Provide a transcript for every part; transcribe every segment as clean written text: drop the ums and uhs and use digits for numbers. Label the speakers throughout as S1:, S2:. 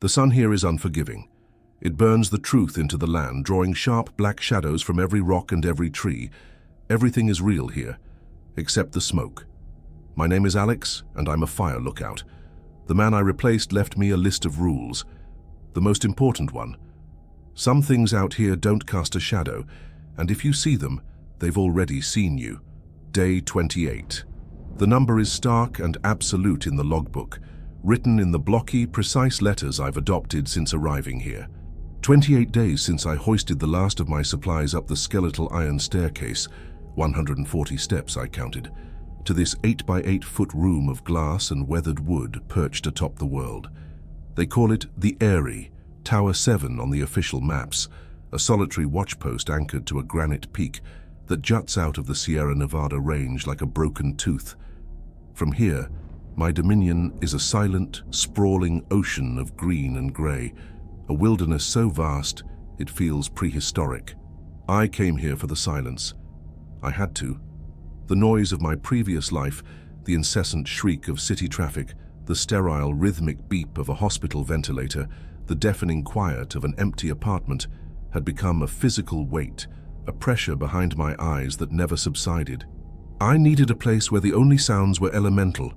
S1: The sun here is unforgiving. It burns the truth into the land, drawing sharp black shadows from every rock and every tree. Everything is real here, except the smoke. My name is Alex, and I'm a fire lookout. The man I replaced left me a list of rules. The most important one: some things out here don't cast a shadow, and if you see them, they've already seen you. Day 28. The number is stark and absolute in the logbook, written in the blocky, precise letters I've adopted since arriving here. 28 days since I hoisted the last of my supplies up the skeletal iron staircase, 140 steps I counted, to this 8 by 8 foot room of glass and weathered wood perched atop the world. They call it the Eyrie, Tower 7 on the official maps, a solitary watchpost anchored to a granite peak that juts out of the Sierra Nevada range like a broken tooth. From here, my dominion is a silent, sprawling ocean of green and grey, a wilderness so vast it feels prehistoric. I came here for the silence. I had to. The noise of my previous life, the incessant shriek of city traffic, the sterile, rhythmic beep of a hospital ventilator, the deafening quiet of an empty apartment, had become a physical weight, a pressure behind my eyes that never subsided. I needed a place where the only sounds were elemental: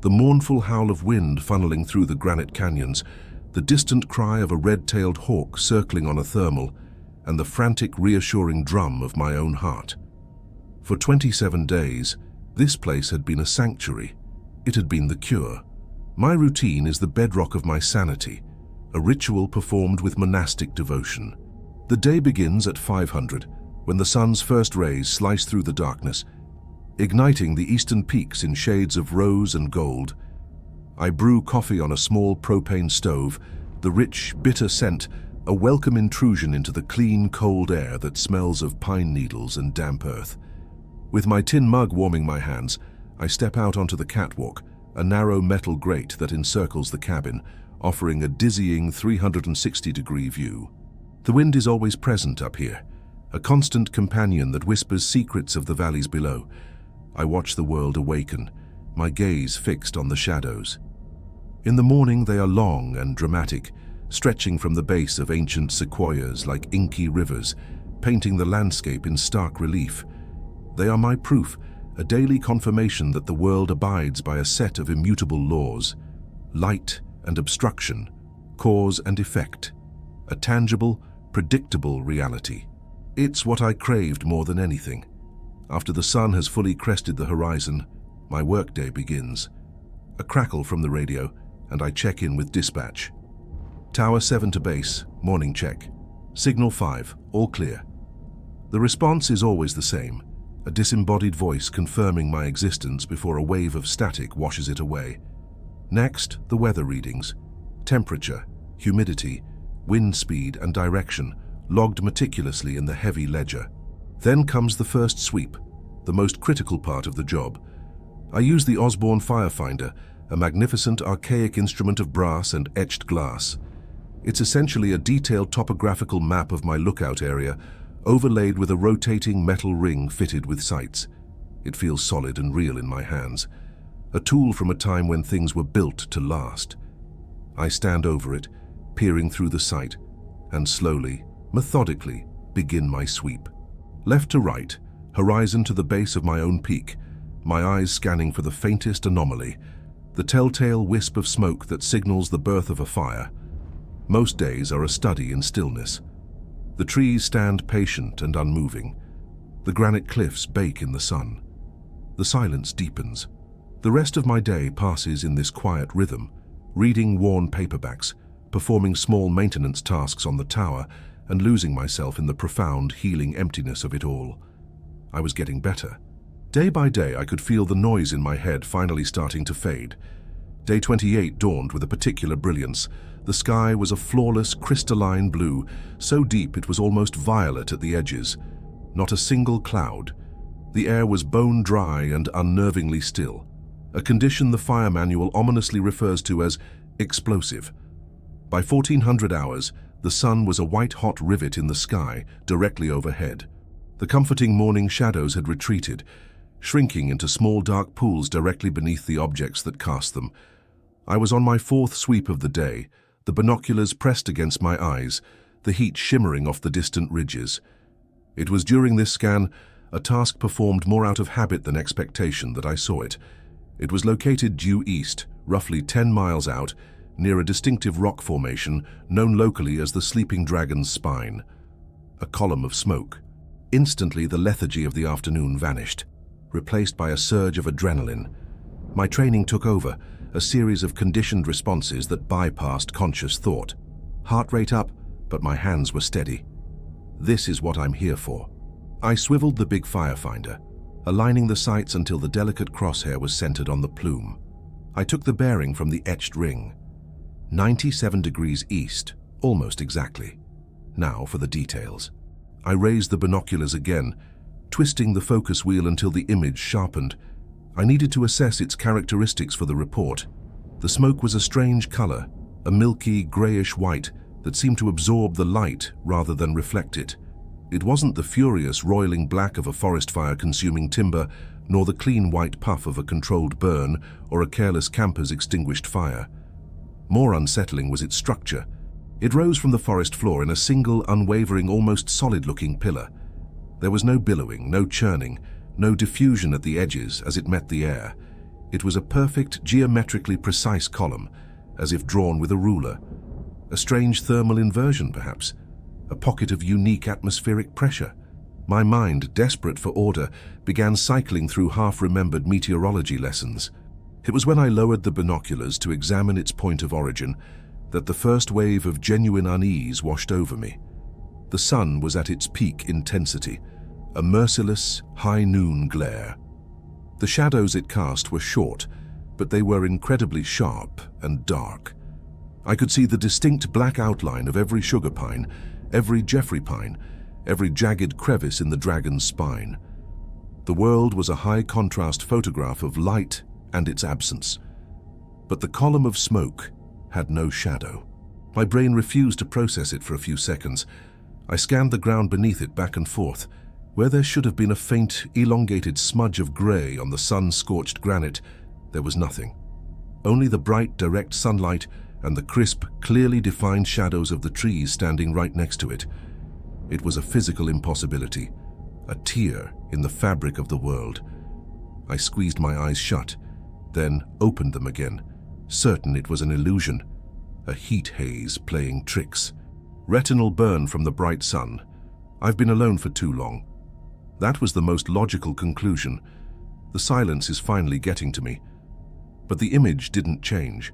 S1: the mournful howl of wind funneling through the granite canyons, the distant cry of a red-tailed hawk circling on a thermal, and the frantic, reassuring drum of my own heart. For 27 days, this place had been a sanctuary. It had been the cure. My routine is the bedrock of my sanity, a ritual performed with monastic devotion. The day begins at 500, when the sun's first rays slice through the darkness, igniting the eastern peaks in shades of rose and gold. I brew coffee on a small propane stove, the rich, bitter scent, a welcome intrusion into the clean, cold air that smells of pine needles and damp earth. With my tin mug warming my hands, I step out onto the catwalk, a narrow metal grate that encircles the cabin, offering a dizzying 360-degree view. The wind is always present up here, a constant companion that whispers secrets of the valleys below. I watch the world awaken, my gaze fixed on the shadows. In the morning they are long and dramatic, stretching from the base of ancient sequoias like inky rivers, painting the landscape in stark relief. They are my proof, a daily confirmation that the world abides by a set of immutable laws: light and obstruction, cause and effect, a tangible, predictable reality. It's what I craved more than anything. After the sun has fully crested the horizon, my workday begins. A crackle from the radio, and I check in with dispatch. Tower 7 to base, morning check. Signal 5, all clear. The response is always the same, a disembodied voice confirming my existence before a wave of static washes it away. Next, the weather readings. Temperature, humidity, wind speed and direction, logged meticulously in the heavy ledger. Then comes the first sweep, the most critical part of the job. I use the Osborne Firefinder, a magnificent archaic instrument of brass and etched glass. It's essentially a detailed topographical map of my lookout area, overlaid with a rotating metal ring fitted with sights. It feels solid and real in my hands, a tool from a time when things were built to last. I stand over it, peering through the sight, and slowly, methodically, begin my sweep. Left to right, horizon to the base of my own peak, my eyes scanning for the faintest anomaly, the telltale wisp of smoke that signals the birth of a fire. Most days are a study in stillness. The trees stand patient and unmoving. The granite cliffs bake in the sun. The silence deepens. The rest of my day passes in this quiet rhythm, reading worn paperbacks, performing small maintenance tasks on the tower, and losing myself in the profound, healing emptiness of it all. I was getting better. Day by day, I could feel the noise in my head finally starting to fade. Day 28 dawned with a particular brilliance. The sky was a flawless, crystalline blue, so deep it was almost violet at the edges. Not a single cloud. The air was bone dry and unnervingly still, a condition the fire manual ominously refers to as explosive. By 1400 hours, the sun was a white-hot rivet in the sky, directly overhead. The comforting morning shadows had retreated, shrinking into small dark pools directly beneath the objects that cast them. I was on my fourth sweep of the day, the binoculars pressed against my eyes, the heat shimmering off the distant ridges. It was during this scan, a task performed more out of habit than expectation, that I saw it. It was located due east, roughly 10 miles out, near a distinctive rock formation known locally as the Sleeping Dragon's Spine. A column of smoke. Instantly, the lethargy of the afternoon vanished, replaced by a surge of adrenaline. My training took over, a series of conditioned responses that bypassed conscious thought. Heart rate up, but my hands were steady. This is what I'm here for. I swiveled the big firefinder, aligning the sights until the delicate crosshair was centered on the plume. I took the bearing from the etched ring. 97 degrees east, almost exactly. Now for the details. I raised the binoculars again, twisting the focus wheel until the image sharpened. I needed to assess its characteristics for the report. The smoke was a strange color, a milky, grayish white that seemed to absorb the light rather than reflect it. It wasn't the furious, roiling black of a forest fire consuming timber, nor the clean white puff of a controlled burn or a careless camper's extinguished fire. More unsettling was its structure. It rose from the forest floor in a single, unwavering, almost solid-looking pillar. There was no billowing, no churning, no diffusion at the edges as it met the air. It was a perfect, geometrically precise column, as if drawn with a ruler. A strange thermal inversion, perhaps. A pocket of unique atmospheric pressure. My mind, desperate for order, began cycling through half-remembered meteorology lessons. It was when I lowered the binoculars to examine its point of origin that the first wave of genuine unease washed over me. The sun was at its peak intensity, a merciless, high-noon glare. The shadows it cast were short, but they were incredibly sharp and dark. I could see the distinct black outline of every sugar pine, every Jeffrey pine, every jagged crevice in the dragon's spine. The world was a high-contrast photograph of light and its absence. But the column of smoke had no shadow. My brain refused to process it for a few seconds. I scanned the ground beneath it back and forth. Where there should have been a faint, elongated smudge of gray on the sun-scorched granite, there was nothing. Only the bright, direct sunlight and the crisp, clearly defined shadows of the trees standing right next to it. It was a physical impossibility, a tear in the fabric of the world. I squeezed my eyes shut, then opened them again, certain it was an illusion, a heat haze playing tricks. Retinal burn from the bright sun. I've been alone for too long. That was the most logical conclusion. The silence is finally getting to me. But the image didn't change.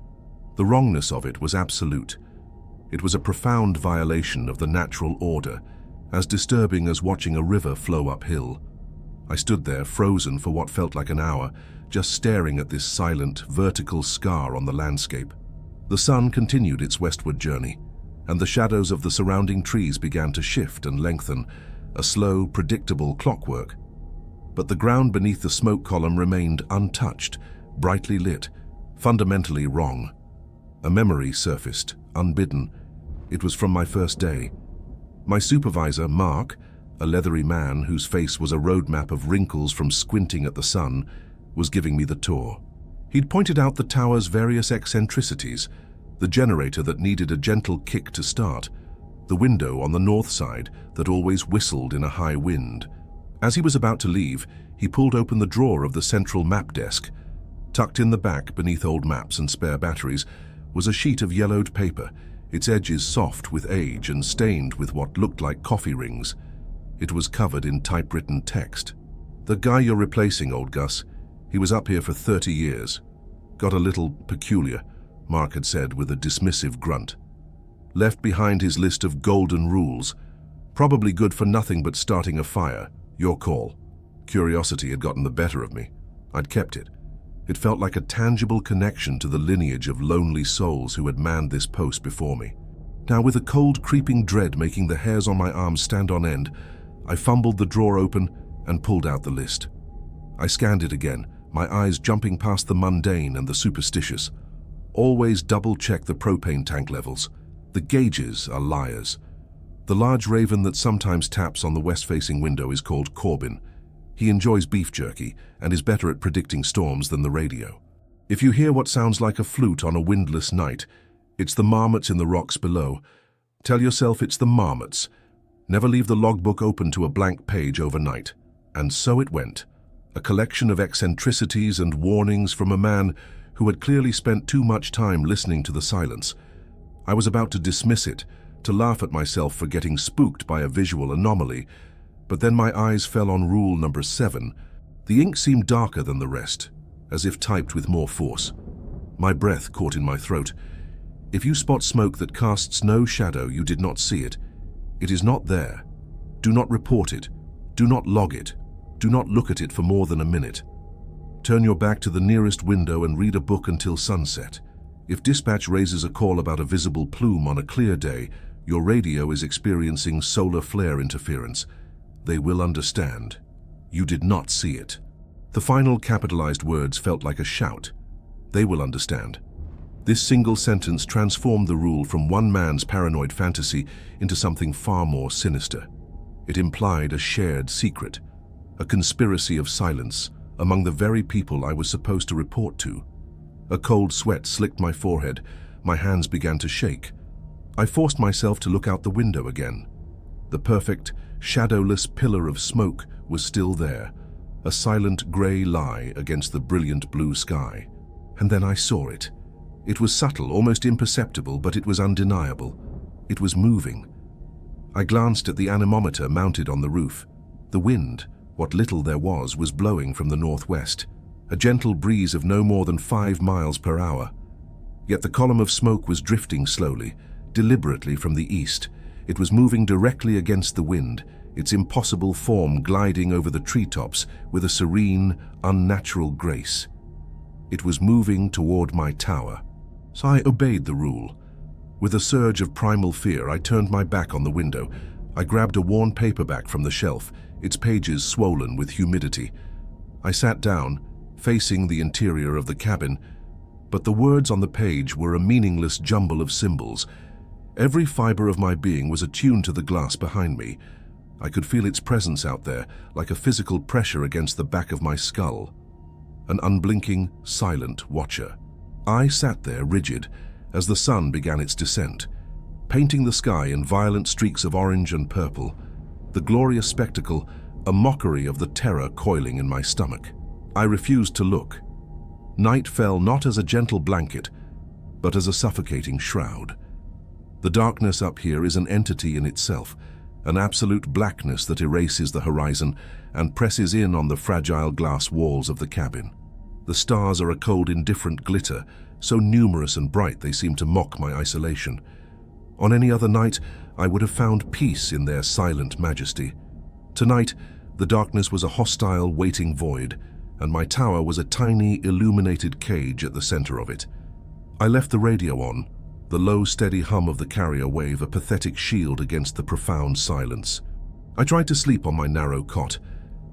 S1: The wrongness of it was absolute. It was a profound violation of the natural order, as disturbing as watching a river flow uphill. I stood there, frozen for what felt like an hour, just staring at this silent, vertical scar on the landscape. The sun continued its westward journey, and the shadows of the surrounding trees began to shift and lengthen, a slow, predictable clockwork. But the ground beneath the smoke column remained untouched, brightly lit, fundamentally wrong. A memory surfaced, unbidden. It was from my first day. My supervisor, Mark, a leathery man whose face was a roadmap of wrinkles from squinting at the sun, was giving me the tour. He'd pointed out the tower's various eccentricities, the generator that needed a gentle kick to start, the window on the north side that always whistled in a high wind. As he was about to leave, he pulled open the drawer of the central map desk. Tucked in the back, beneath old maps and spare batteries, was a sheet of yellowed paper, its edges soft with age and stained with what looked like coffee rings. It was covered in typewritten text. "The guy you're replacing, old Gus. He was up here for 30 years. Got a little peculiar," Mark had said with a dismissive grunt. "Left behind his list of golden rules. Probably good for nothing but starting a fire. Your call." Curiosity had gotten the better of me. I'd kept it. It felt like a tangible connection to the lineage of lonely souls who had manned this post before me. Now, with a cold, creeping dread making the hairs on my arms stand on end, I fumbled the drawer open and pulled out the list. I scanned it again, my eyes jumping past the mundane and the superstitious. Always double-check the propane tank levels. The gauges are liars. The large raven that sometimes taps on the west-facing window is called Corbin. He enjoys beef jerky and is better at predicting storms than the radio. If you hear what sounds like a flute on a windless night, It's the marmots in the rocks below. Tell yourself it's the marmots. Never leave the logbook open to a blank page overnight. And so it went. A collection of eccentricities and warnings from a man who had clearly spent too much time listening to the silence. I was about to dismiss it, to laugh at myself for getting spooked by a visual anomaly, but then my eyes fell on rule number 7. The ink seemed darker than the rest, as if typed with more force. My breath caught in my throat. If you spot smoke that casts no shadow, you did not see it. It is not there. Do not report it. Do not log it. Do not look at it for more than a minute. Turn your back to the nearest window and read a book until sunset. If dispatch raises a call about a visible plume on a clear day, your radio is experiencing solar flare interference. They will understand. You did not see it. The final capitalized words felt like a shout. They will understand. This single sentence transformed the rule from one man's paranoid fantasy into something far more sinister. It implied a shared secret, a conspiracy of silence among the very people I was supposed to report to. A cold sweat slicked my forehead. My hands began to shake. I forced myself to look out the window again. The perfect, shadowless pillar of smoke was still there, a silent gray lie against the brilliant blue sky. And then I saw it. It was subtle, almost imperceptible, but it was undeniable. It was moving. I glanced at the anemometer mounted on the roof. The wind, what little there was blowing from the northwest, a gentle breeze of no more than 5 miles per hour. Yet the column of smoke was drifting slowly, deliberately from the east. It was moving directly against the wind, its impossible form gliding over the treetops with a serene, unnatural grace. It was moving toward my tower. So I obeyed the rule. With a surge of primal fear, I turned my back on the window. I grabbed a worn paperback from the shelf, its pages swollen with humidity. I sat down, facing the interior of the cabin, but the words on the page were a meaningless jumble of symbols. Every fiber of my being was attuned to the glass behind me. I could feel its presence out there, like a physical pressure against the back of my skull. An unblinking, silent watcher. I sat there rigid as the sun began its descent, painting the sky in violent streaks of orange and purple. The glorious spectacle, a mockery of the terror coiling in my stomach. I refused to look. Night fell not as a gentle blanket, but as a suffocating shroud. The darkness up here is an entity in itself, an absolute blackness that erases the horizon and presses in on the fragile glass walls of the cabin. The stars are a cold, indifferent glitter, so numerous and bright they seem to mock my isolation. On any other night, I would have found peace in their silent majesty. Tonight, the darkness was a hostile, waiting void, and my tower was a tiny, illuminated cage at the center of it. I left the radio on, the low, steady hum of the carrier wave a pathetic shield against the profound silence. I tried to sleep on my narrow cot,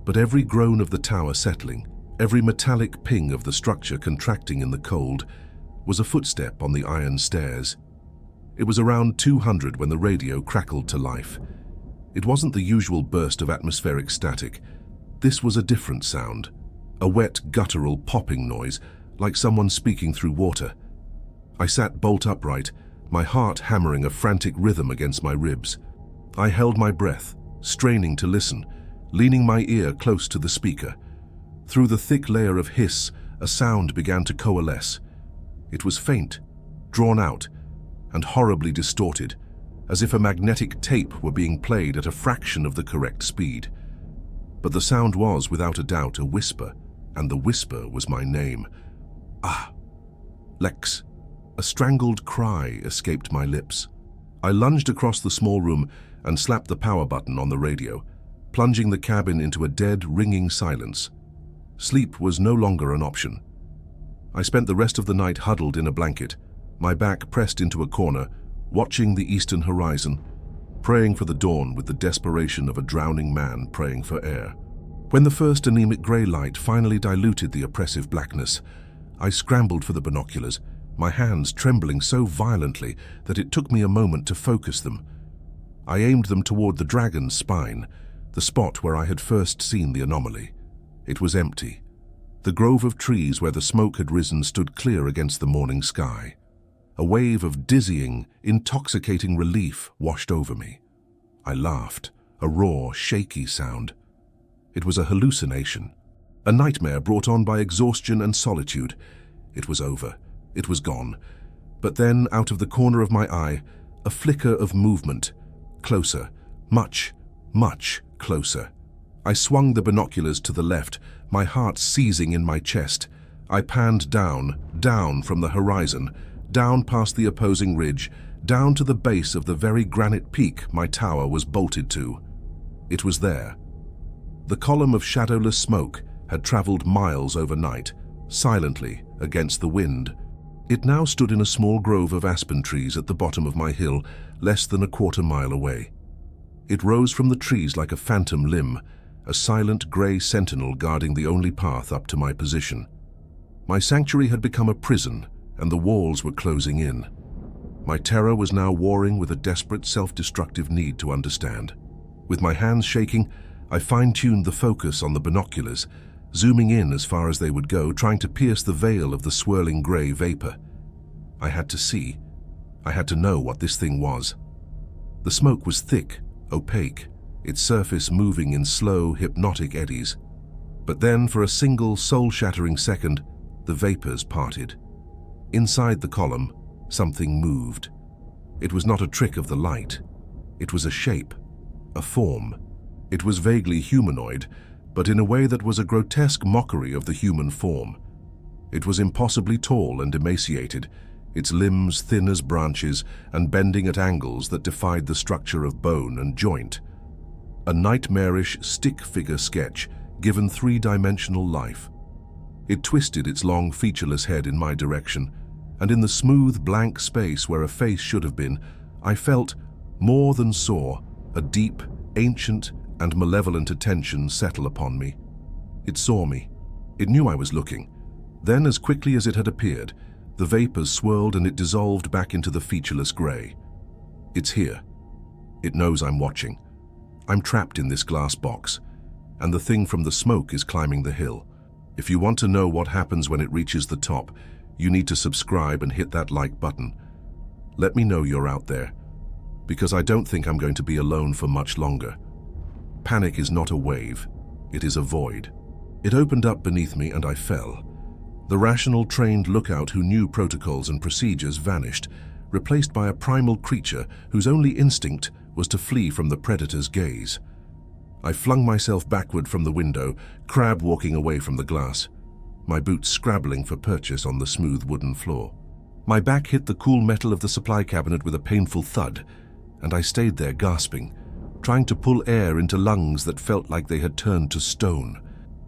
S1: but every groan of the tower settling, every metallic ping of the structure contracting in the cold, was a footstep on the iron stairs. It was around 200 when the radio crackled to life. It wasn't the usual burst of atmospheric static. This was a different sound, a wet, guttural popping noise, like someone speaking through water. I sat bolt upright, my heart hammering a frantic rhythm against my ribs. I held my breath, straining to listen, leaning my ear close to the speaker. Through the thick layer of hiss, a sound began to coalesce. It was faint, drawn out, and horribly distorted, as if a magnetic tape were being played at a fraction of the correct speed. But the sound was, without a doubt, a whisper, and the whisper was my name. Ah! Lex. A strangled cry escaped my lips. I lunged across the small room and slapped the power button on the radio, plunging the cabin into a dead, ringing silence. Sleep was no longer an option. I spent the rest of the night huddled in a blanket, my back pressed into a corner, watching the eastern horizon, praying for the dawn with the desperation of a drowning man praying for air. When the first anemic gray light finally diluted the oppressive blackness, I scrambled for the binoculars, my hands trembling so violently that it took me a moment to focus them. I aimed them toward the dragon's spine, the spot where I had first seen the anomaly. It was empty. The grove of trees where the smoke had risen stood clear against the morning sky. A wave of dizzying, intoxicating relief washed over me. I laughed, a raw, shaky sound. It was a hallucination, a nightmare brought on by exhaustion and solitude. It was over. It was gone. But then, out of the corner of my eye, a flicker of movement. Closer. Much, much closer. I swung the binoculars to the left, my heart seizing in my chest. I panned down, down from the horizon, down past the opposing ridge, down to the base of the very granite peak my tower was bolted to. It was there. The column of shadowless smoke had traveled miles overnight, silently against the wind. It now stood in a small grove of aspen trees at the bottom of my hill, less than a quarter-mile away. It rose from the trees like a phantom limb, a silent grey sentinel guarding the only path up to my position. My sanctuary had become a prison, and the walls were closing in. My terror was now warring with a desperate, self-destructive need to understand. With my hands shaking, I fine-tuned the focus on the binoculars, zooming in as far as they would go, trying to pierce the veil of the swirling grey vapor. I had to see. I had to know what this thing was. The smoke was thick, opaque, its surface moving in slow, hypnotic eddies. But then, for a single, soul-shattering second, the vapors parted. Inside the column, something moved. It was not a trick of the light. It was a shape, a form. It was vaguely humanoid, but in a way that was a grotesque mockery of the human form. It was impossibly tall and emaciated, its limbs thin as branches and bending at angles that defied the structure of bone and joint. A nightmarish stick-figure sketch given three-dimensional life. It twisted its long, featureless head in my direction, and in the smooth, blank space where a face should have been, I felt, more than saw, a deep, ancient, and malevolent attention settle upon me. It saw me. It knew I was looking. Then, as quickly as it had appeared, the vapors swirled and it dissolved back into the featureless grey. It's here. It knows I'm watching. I'm trapped in this glass box, and the thing from the smoke is climbing the hill. If you want to know what happens when it reaches the top, you need to subscribe and hit that like button. Let me know you're out there, because I don't think I'm going to be alone for much longer. Panic is not a wave, it is a void. It opened up beneath me and I fell. The rational, trained lookout who knew protocols and procedures vanished, replaced by a primal creature whose only instinct was to flee from the predator's gaze. I flung myself backward from the window, crab walking away from the glass, my boots scrabbling for purchase on the smooth wooden floor. My back hit the cool metal of the supply cabinet with a painful thud, and I stayed there gasping, trying to pull air into lungs that felt like they had turned to stone.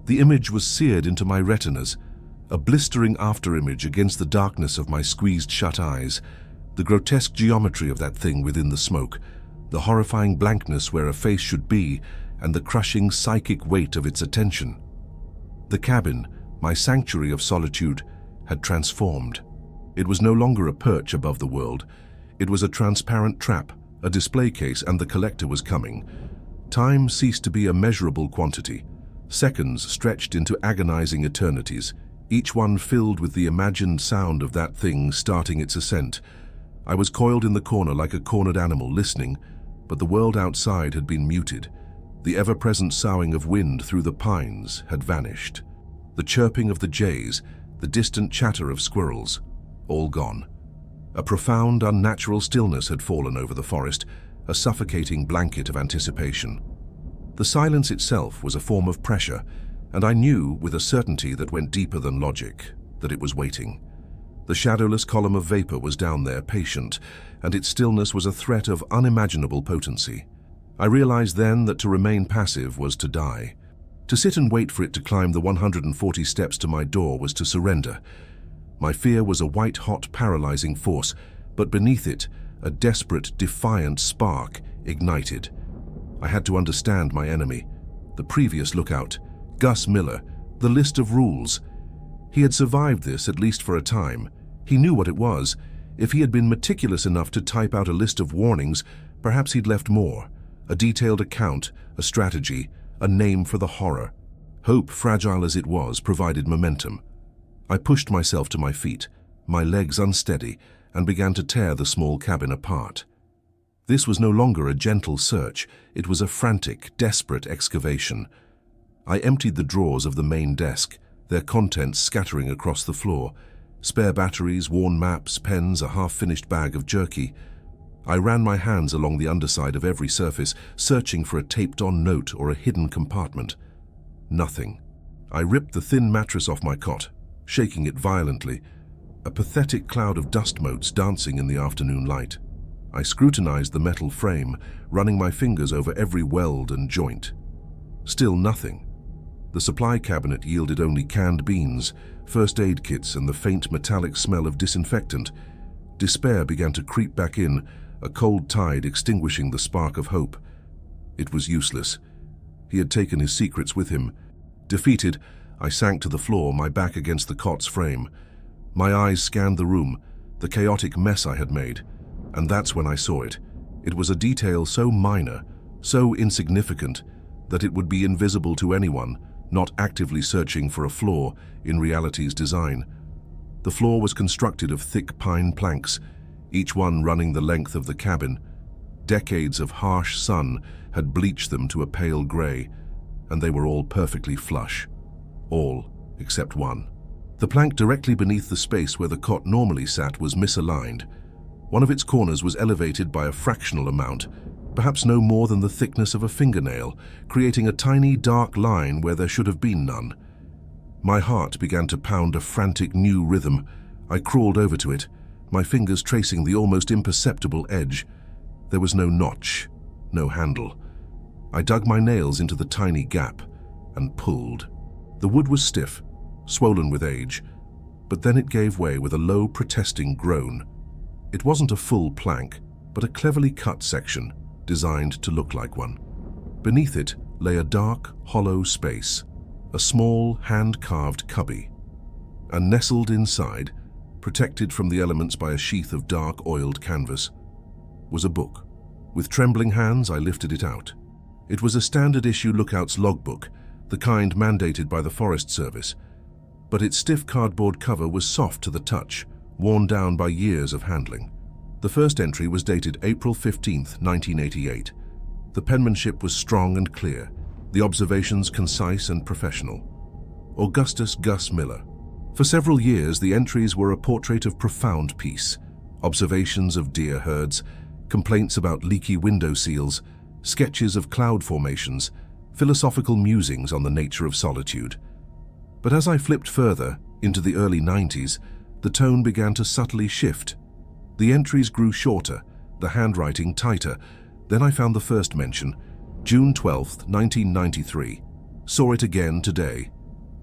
S1: The image was seared into my retinas, a blistering afterimage against the darkness of my squeezed-shut eyes, the grotesque geometry of that thing within the smoke, the horrifying blankness where a face should be, and the crushing psychic weight of its attention. The cabin, my sanctuary of solitude, had transformed. It was no longer a perch above the world. It was a transparent trap, a display case, and the collector was coming. Time ceased to be a measurable quantity. Seconds stretched into agonizing eternities, each one filled with the imagined sound of that thing starting its ascent. I was coiled in the corner like a cornered animal, listening, but the world outside had been muted. The ever-present soughing of wind through the pines had vanished. The chirping of the jays, the distant chatter of squirrels, all gone. A profound, unnatural stillness had fallen over the forest, a suffocating blanket of anticipation. The silence itself was a form of pressure, and I knew, with a certainty that went deeper than logic, that it was waiting. The shadowless column of vapor was down there, patient, and its stillness was a threat of unimaginable potency. I realized then that to remain passive was to die. To sit and wait for it to climb the 140 steps to my door was to surrender. My fear was a white-hot, paralyzing force, but beneath it, a desperate, defiant spark ignited. I had to understand my enemy. The previous lookout, Gus Miller, the list of rules. He had survived this, at least for a time. He knew what it was. If he had been meticulous enough to type out a list of warnings, perhaps he'd left more. A detailed account, a strategy, a name for the horror. Hope, fragile as it was, provided momentum. I pushed myself to my feet, my legs unsteady, and began to tear the small cabin apart. This was no longer a gentle search, it was a frantic, desperate excavation. I emptied the drawers of the main desk, their contents scattering across the floor. Spare batteries, worn maps, pens, a half-finished bag of jerky. I ran my hands along the underside of every surface, searching for a taped-on note or a hidden compartment. Nothing. I ripped the thin mattress off my cot, shaking it violently, a pathetic cloud of dust motes dancing in the afternoon light. I scrutinized the metal frame, running my fingers over every weld and joint. Still nothing. The supply cabinet yielded only canned beans, first aid kits, and the faint metallic smell of disinfectant. Despair began to creep back in, a cold tide extinguishing the spark of hope. It was useless. He had taken his secrets with him. Defeated, I sank to the floor, my back against the cot's frame. My eyes scanned the room, the chaotic mess I had made, and that's when I saw it. It was a detail so minor, so insignificant, that it would be invisible to anyone not actively searching for a flaw in reality's design. The floor was constructed of thick pine planks, each one running the length of the cabin. Decades of harsh sun had bleached them to a pale gray, and they were all perfectly flush. All except one. The plank directly beneath the space where the cot normally sat was misaligned. One of its corners was elevated by a fractional amount, perhaps no more than the thickness of a fingernail, creating a tiny dark line where there should have been none. My heart began to pound a frantic new rhythm. I crawled over to it, my fingers tracing the almost imperceptible edge. There was no notch, no handle. I dug my nails into the tiny gap and pulled. The wood was stiff, swollen with age, but then it gave way with a low, protesting groan. It wasn't a full plank, but a cleverly cut section, designed to look like one. Beneath it lay a dark, hollow space, a small, hand-carved cubby. And nestled inside, protected from the elements by a sheath of dark, oiled canvas, was a book. With trembling hands, I lifted it out. It was a standard-issue Lookout's logbook, the kind mandated by the Forest Service, but its stiff cardboard cover was soft to the touch, worn down by years of handling. The first entry was dated April 15, 1988. The penmanship was strong and clear, the observations concise and professional. Augustus Gus Miller. For several years, the entries were a portrait of profound peace, observations of deer herds, complaints about leaky window seals, sketches of cloud formations, philosophical musings on the nature of solitude. But as I flipped further, into the early 90s, the tone began to subtly shift. The entries grew shorter, the handwriting tighter. Then I found the first mention, June 12, 1993. Saw it again today.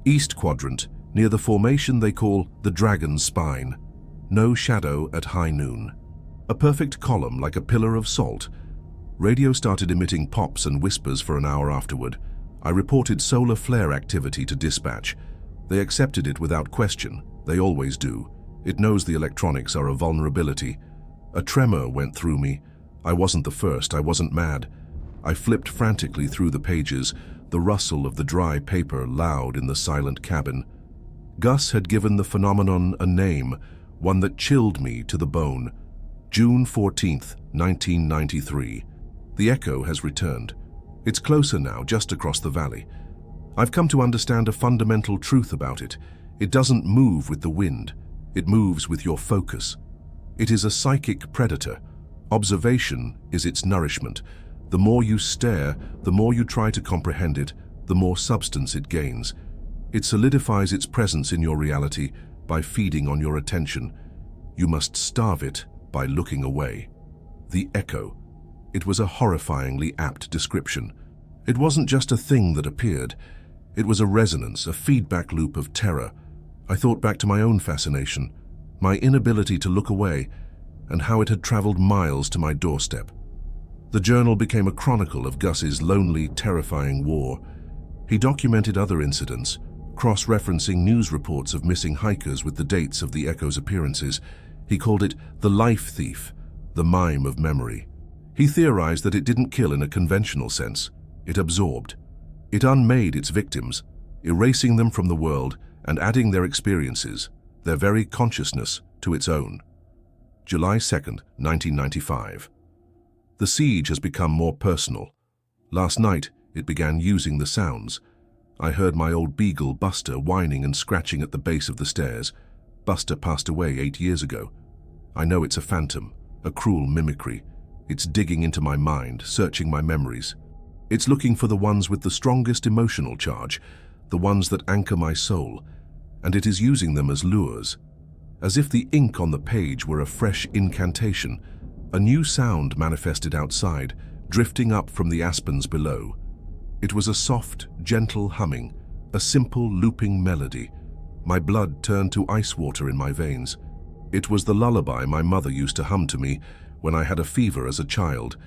S1: East quadrant, near the formation they call the Dragon's Spine. No shadow at high noon. A perfect column like a pillar of salt. Radio started emitting pops and whispers for an hour afterward. I reported solar flare activity to dispatch. They accepted it without question. They always do. It knows the electronics are a vulnerability. A tremor went through me. I wasn't the first, I wasn't mad. I flipped frantically through the pages, the rustle of the dry paper loud in the silent cabin. Gus had given the phenomenon a name, one that chilled me to the bone. June 14, 1993. The echo has returned. It's closer now, just across the valley. I've come to understand a fundamental truth about it. It doesn't move with the wind. It moves with your focus. It is a psychic predator. Observation is its nourishment. The more you stare, the more you try to comprehend it, the more substance it gains. It solidifies its presence in your reality by feeding on your attention. You must starve it by looking away. The echo. It was a horrifyingly apt description. It wasn't just a thing that appeared. It was a resonance, a feedback loop of terror. I thought back to my own fascination, my inability to look away, and how it had traveled miles to my doorstep. The journal became a chronicle of Gus's lonely, terrifying war. He documented other incidents, cross-referencing news reports of missing hikers with the dates of the echo's appearances. He called it the life thief, the mime of memory. He theorized that it didn't kill in a conventional sense. It absorbed. It unmade its victims, erasing them from the world and adding their experiences, their very consciousness, to its own. July 2nd, 1995. The siege has become more personal. Last night, it began using the sounds. I heard my old beagle, Buster, whining and scratching at the base of the stairs. Buster passed away 8 years ago. I know it's a phantom, a cruel mimicry. It's digging into my mind, searching my memories. It's looking for the ones with the strongest emotional charge, the ones that anchor my soul, and it is using them as lures. As if the ink on the page were a fresh incantation, a new sound manifested outside, drifting up from the aspens below. It was a soft, gentle humming, a simple looping melody. My blood turned to ice water in my veins. It was the lullaby my mother used to hum to me when I had a fever as a child,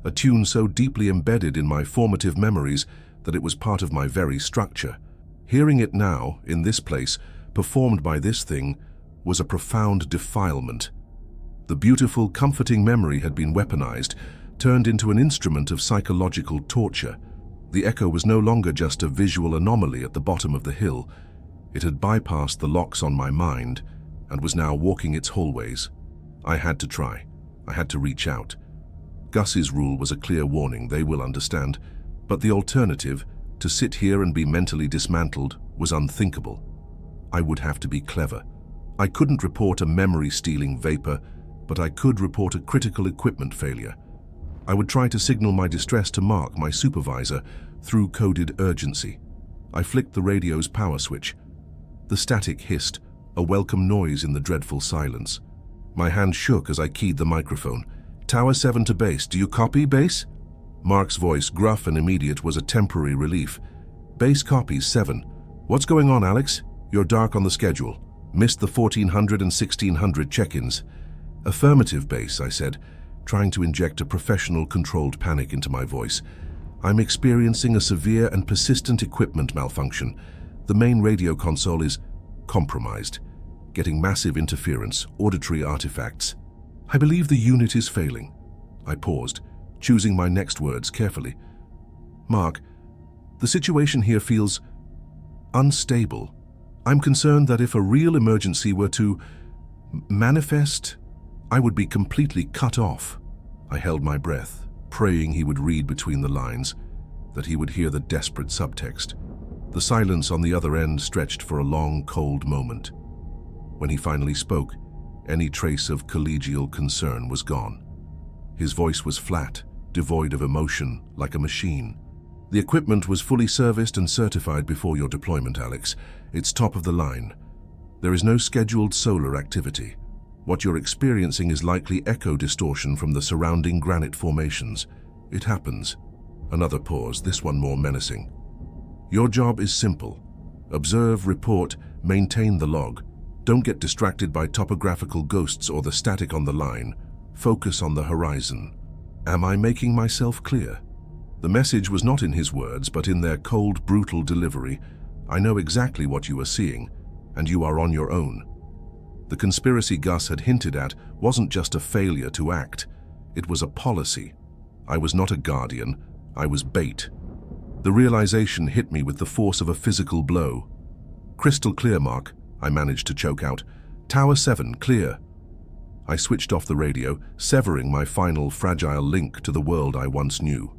S1: a tune so deeply embedded in my formative memories that it was part of my very structure. Hearing it now, in this place, performed by this thing, was a profound defilement. The beautiful, comforting memory had been weaponized, turned into an instrument of psychological torture. The echo was no longer just a visual anomaly at the bottom of the hill. It had bypassed the locks on my mind and was now walking its hallways. I had to try. I had to reach out. Gus's rule was a clear warning, they will understand, but the alternative, to sit here and be mentally dismantled, was unthinkable. I would have to be clever. I couldn't report a memory-stealing vapor, but I could report a critical equipment failure. I would try to signal my distress to Mark, my supervisor, through coded urgency. I flicked the radio's power switch. The static hissed, a welcome noise in the dreadful silence. My hand shook as I keyed the microphone. Tower 7 to base. Do you copy, base? Mark's voice, gruff and immediate, was a temporary relief. Base copies 7. What's going on, Alex? You're dark on the schedule. Missed the 1400 and 1600 check-ins. Affirmative, base, I said, trying to inject a professional, controlled panic into my voice. I'm experiencing a severe and persistent equipment malfunction. The main radio console is compromised, getting massive interference, auditory artifacts. I believe the unit is failing. I paused, choosing my next words carefully. Mark, the situation here feels unstable. I'm concerned that if a real emergency were to manifest, I would be completely cut off. I held my breath, praying he would read between the lines, that he would hear the desperate subtext. The silence on the other end stretched for a long, cold moment. When he finally spoke, any trace of collegial concern was gone. His voice was flat, devoid of emotion, like a machine. The equipment was fully serviced and certified before your deployment, Alex. It's top of the line. There is no scheduled solar activity. What you're experiencing is likely echo distortion from the surrounding granite formations. It happens. Another pause, this one more menacing. Your job is simple. Observe, report, maintain the log. Don't get distracted by topographical ghosts or the static on the line. Focus on the horizon. Am I making myself clear? The message was not in his words, but in their cold, brutal delivery. I know exactly what you are seeing, and you are on your own. The conspiracy Gus had hinted at wasn't just a failure to act. It was a policy. I was not a guardian. I was bait. The realization hit me with the force of a physical blow. Crystal clear, Mark, I managed to choke out. Tower 7, clear. I switched off the radio, severing my final fragile link to the world I once knew.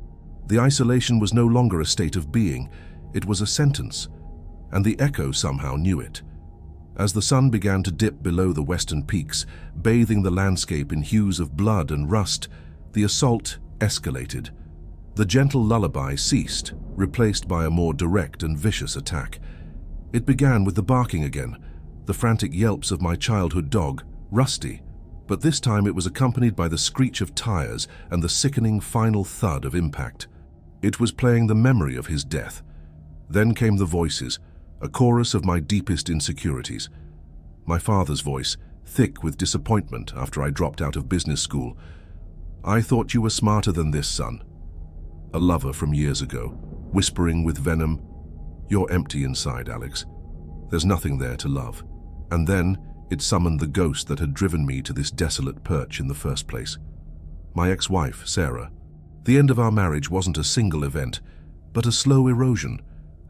S1: The isolation was no longer a state of being, it was a sentence, and the echo somehow knew it. As the sun began to dip below the western peaks, bathing the landscape in hues of blood and rust, the assault escalated. The gentle lullaby ceased, replaced by a more direct and vicious attack. It began with the barking again, the frantic yelps of my childhood dog, Rusty, but this time it was accompanied by the screech of tires and the sickening final thud of impact. It was playing the memory of his death. Then came the voices, a chorus of my deepest insecurities. My father's voice, thick with disappointment after I dropped out of business school. I thought you were smarter than this, son. A lover from years ago, whispering with venom, you're empty inside, Alex. There's nothing there to love. And then it summoned the ghost that had driven me to this desolate perch in the first place. My ex-wife, Sarah. The end of our marriage wasn't a single event, but a slow erosion,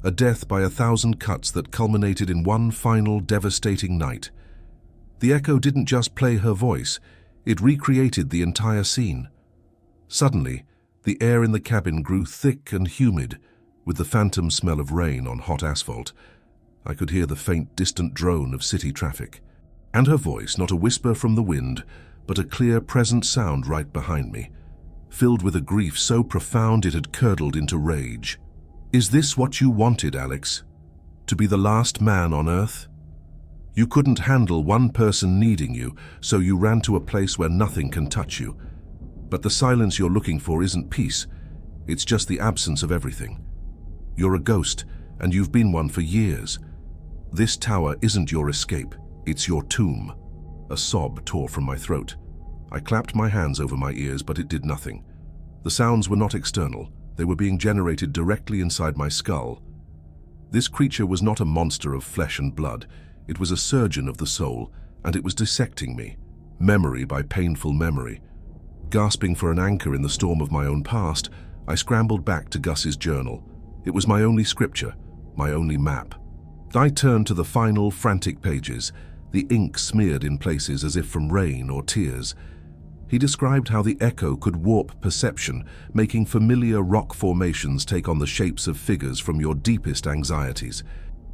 S1: a death by 1,000 cuts that culminated in one final devastating night. The echo didn't just play her voice, It recreated the entire scene. Suddenly, the air in the cabin grew thick and humid, with the phantom smell of rain on hot asphalt. I could hear the faint, distant drone of city traffic. And her voice, not a whisper from the wind, but a clear, present sound right behind me, filled with a grief so profound it had curdled into rage. "Is this what you wanted, Alex? To be the last man on Earth? You couldn't handle one person needing you, so you ran to a place where nothing can touch you. But the silence you're looking for isn't peace. It's just the absence of everything. You're a ghost, and you've been one for years. This tower isn't your escape, it's your tomb." A sob tore from my throat. I clapped my hands over my ears, but it did nothing. The sounds were not external. They were being generated directly inside my skull. This creature was not a monster of flesh and blood. It was a surgeon of the soul, and it was dissecting me, memory by painful memory. Gasping for an anchor in the storm of my own past, I scrambled back to Gus's journal. It was my only scripture, my only map. I turned to the final, frantic pages, the ink smeared in places as if from rain or tears. He described how the echo could warp perception, making familiar rock formations take on the shapes of figures from your deepest anxieties.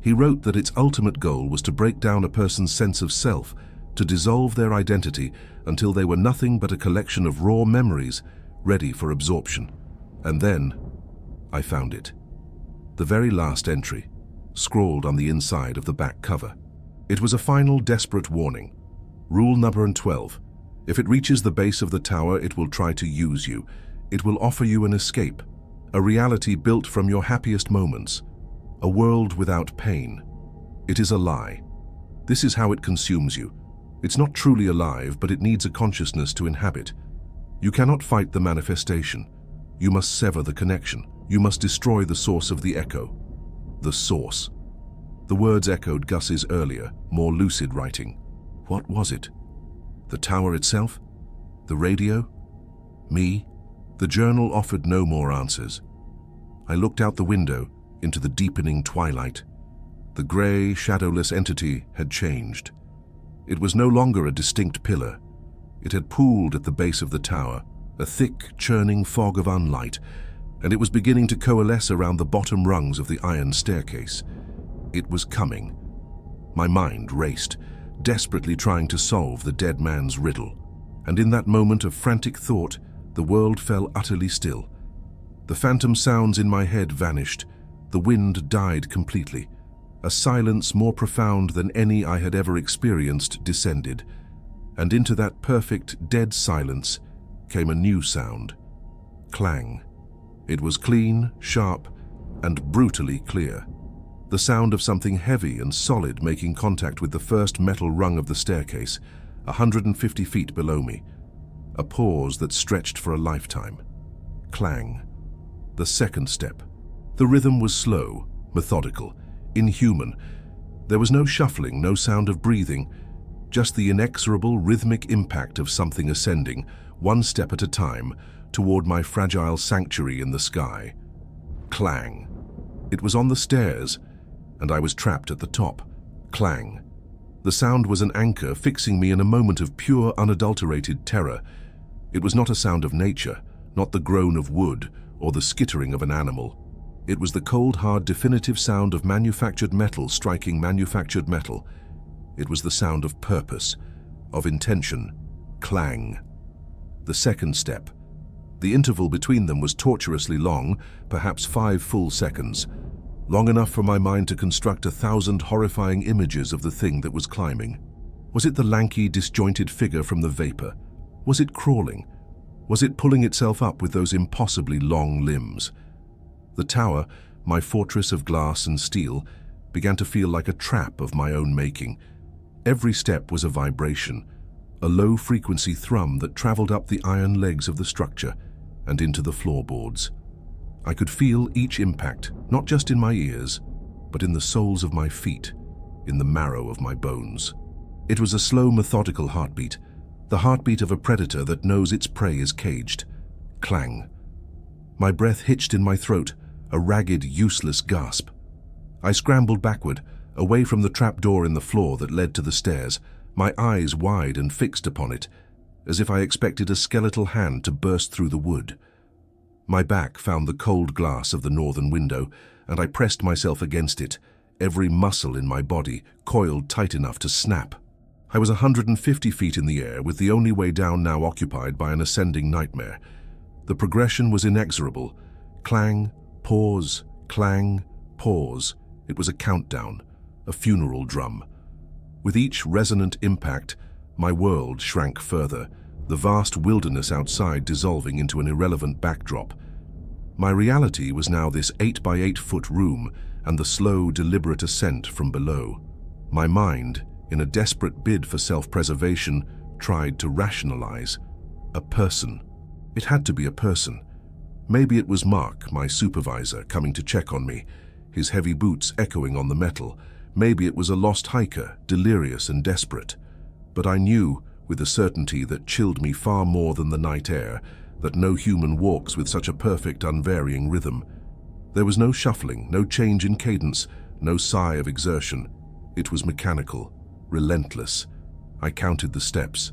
S1: He wrote that its ultimate goal was to break down a person's sense of self, to dissolve their identity until they were nothing but a collection of raw memories ready for absorption. And then I found it. The very last entry, scrawled on the inside of the back cover. It was a final, desperate warning. Rule number 12. If it reaches the base of the tower, it will try to use you. It will offer you an escape, a reality built from your happiest moments, a world without pain. It is a lie. This is how it consumes you. It's not truly alive, but it needs a consciousness to inhabit. You cannot fight the manifestation. You must sever the connection. You must destroy the source of the echo. The source. The words echoed Gus's earlier, more lucid writing. What was it? The tower itself? The radio? Me? The journal offered no more answers. I looked out the window into the deepening twilight. The grey, shadowless entity had changed. It was no longer a distinct pillar. It had pooled at the base of the tower, a thick, churning fog of unlight, and it was beginning to coalesce around the bottom rungs of the iron staircase. It was coming. My mind raced, desperately trying to solve the dead man's riddle. And in that moment of frantic thought, the world fell utterly still. The phantom sounds in my head vanished. The wind died completely. A silence more profound than any I had ever experienced descended. And into that perfect, dead silence came a new sound. Clang. It was clean, sharp, and brutally clear. The sound of something heavy and solid making contact with the first metal rung of the staircase, 150 feet below me. A pause that stretched for a lifetime. Clang. The second step. The rhythm was slow, methodical, inhuman. There was no shuffling, no sound of breathing, just the inexorable rhythmic impact of something ascending, one step at a time, toward my fragile sanctuary in the sky. Clang. It was on the stairs, and I was trapped at the top. Clang. The sound was an anchor fixing me in a moment of pure, unadulterated terror. It was not a sound of nature, not the groan of wood or the skittering of an animal. It was the cold, hard, definitive sound of manufactured metal striking manufactured metal. It was the sound of purpose, of intention. Clang. The second step. The interval between them was torturously long, perhaps 5 full seconds. Long enough for my mind to construct 1,000 horrifying images of the thing that was climbing. Was it the lanky, disjointed figure from the vapor? Was it crawling? Was it pulling itself up with those impossibly long limbs? The tower, my fortress of glass and steel, began to feel like a trap of my own making. Every step was a vibration, a low-frequency thrum that traveled up the iron legs of the structure and into the floorboards. I could feel each impact, not just in my ears, but in the soles of my feet, in the marrow of my bones. It was a slow, methodical heartbeat, the heartbeat of a predator that knows its prey is caged. Clang. My breath hitched in my throat, a ragged, useless gasp. I scrambled backward, away from the trapdoor in the floor that led to the stairs, my eyes wide and fixed upon it. as if I expected a skeletal hand to burst through the wood. My back found the cold glass of the northern window, and I pressed myself against it, every muscle in my body coiled tight enough to snap. I was 150 feet in the air, with the only way down now occupied by an ascending nightmare. The progression was inexorable. Clang, pause, clang, pause. It was a countdown, a funeral drum. With each resonant impact, my world shrank further, the vast wilderness outside dissolving into an irrelevant backdrop. My reality was now this 8 by 8 foot room and the slow, deliberate ascent from below. My mind, in a desperate bid for self-preservation, tried to rationalize. A person. It had to be a person. Maybe it was Mark, my supervisor, coming to check on me, his heavy boots echoing on the metal. Maybe it was a lost hiker, delirious and desperate. But I knew, with a certainty that chilled me far more than the night air, that no human walks with such a perfect, unvarying rhythm. There was no shuffling, no change in cadence, no sigh of exertion. It was mechanical, relentless. I counted the steps.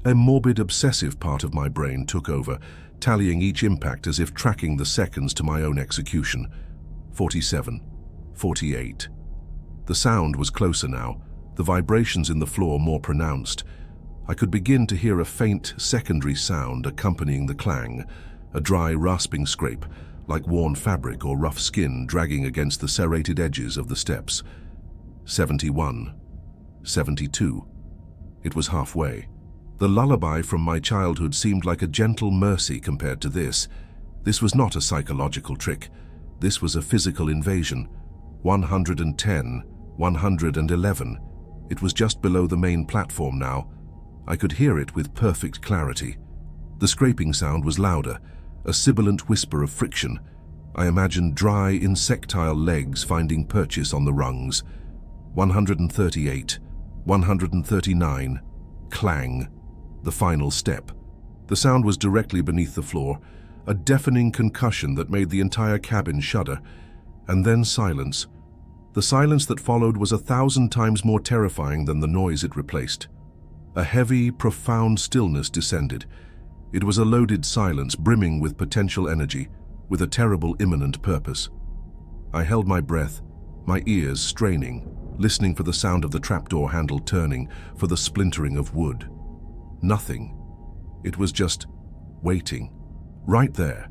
S1: A morbid, obsessive part of my brain took over, tallying each impact as if tracking the seconds to my own execution. 47, 48. The sound was closer now, the vibrations in the floor more pronounced. I could begin to hear a faint, secondary sound accompanying the clang, a dry, rasping scrape, like worn fabric or rough skin dragging against the serrated edges of the steps. 71, 72. It was halfway. The lullaby from my childhood seemed like a gentle mercy compared to this. This was not a psychological trick. This was a physical invasion. 110, 111. It was just below the main platform now. I could hear it with perfect clarity. The scraping sound was louder, a sibilant whisper of friction. I imagined dry, insectile legs finding purchase on the rungs. 138, 139, clang. The final step. The sound was directly beneath the floor, a deafening concussion that made the entire cabin shudder. And then silence. The silence that followed was 1,000 times more terrifying than the noise it replaced. A heavy, profound stillness descended. It was a loaded silence brimming with potential energy, with a terrible imminent purpose. I held my breath, my ears straining, listening for the sound of the trapdoor handle turning, for the splintering of wood. Nothing. It was just waiting. Right there.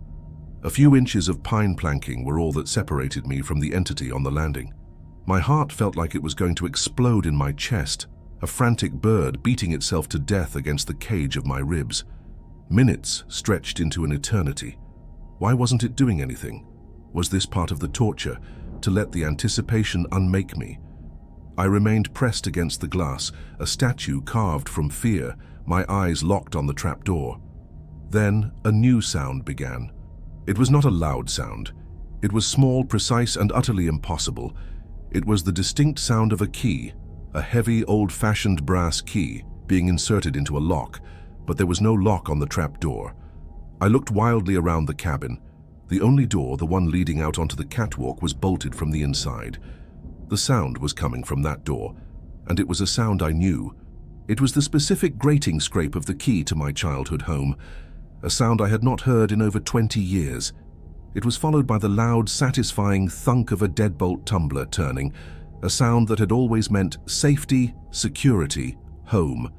S1: A few inches of pine planking were all that separated me from the entity on the landing. My heart felt like it was going to explode in my chest, a frantic bird beating itself to death against the cage of my ribs. Minutes stretched into an eternity. Why wasn't it doing anything? Was this part of the torture, to let the anticipation unmake me? I remained pressed against the glass, a statue carved from fear, my eyes locked on the trapdoor. Then a new sound began. It was not a loud sound. It was small, precise, and utterly impossible. It was the distinct sound of a key, a heavy, old-fashioned brass key, being inserted into a lock, but there was no lock on the trapdoor. I looked wildly around the cabin. The only door, the one leading out onto the catwalk, was bolted from the inside. The sound was coming from that door, and it was a sound I knew. It was the specific grating scrape of the key to my childhood home, a sound I had not heard in over 20 years. It was followed by the loud, satisfying thunk of a deadbolt tumbler turning, a sound that had always meant safety, security, home.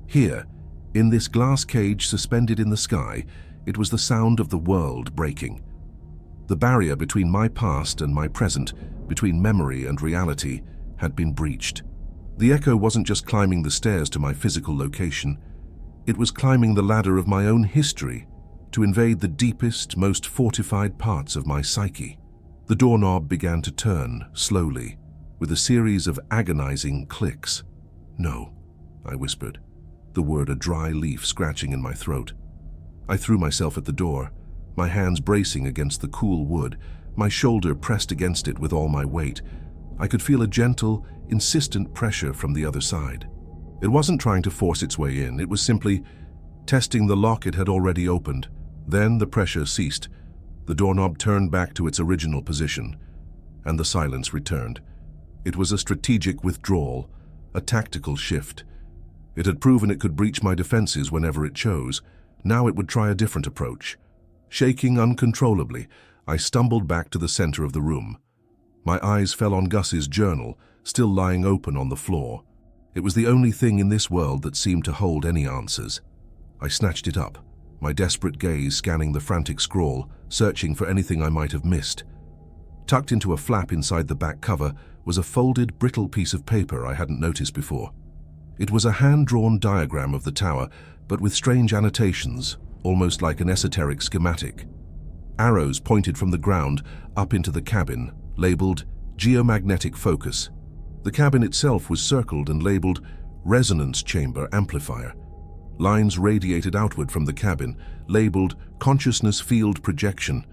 S1: Here, in this glass cage suspended in the sky, it was the sound of the world breaking. The barrier between my past and my present, between memory and reality, had been breached. The echo wasn't just climbing the stairs to my physical location. It was climbing the ladder of my own history to invade the deepest, most fortified parts of my psyche. The doorknob began to turn, slowly, with a series of agonizing clicks. "No," I whispered, the word a dry leaf scratching in my throat. I threw myself at the door, my hands bracing against the cool wood, my shoulder pressed against it with all my weight. I could feel a gentle, insistent pressure from the other side. It wasn't trying to force its way in, it was simply testing the lock it had already opened. Then the pressure ceased. The doorknob turned back to its original position, and the silence returned. It was a strategic withdrawal, a tactical shift. It had proven it could breach my defenses whenever it chose. Now it would try a different approach. Shaking uncontrollably, I stumbled back to the center of the room. My eyes fell on Gus's journal, still lying open on the floor. It was the only thing in this world that seemed to hold any answers. I snatched it up, my desperate gaze scanning the frantic scrawl, searching for anything I might have missed. Tucked into a flap inside the back cover was a folded, brittle piece of paper I hadn't noticed before. It was a hand-drawn diagram of the tower, but with strange annotations, almost like an esoteric schematic. Arrows pointed from the ground up into the cabin, labeled Geomagnetic Focus. The cabin itself was circled and labeled Resonance Chamber Amplifier. Lines radiated outward from the cabin, labeled Consciousness Field Projection.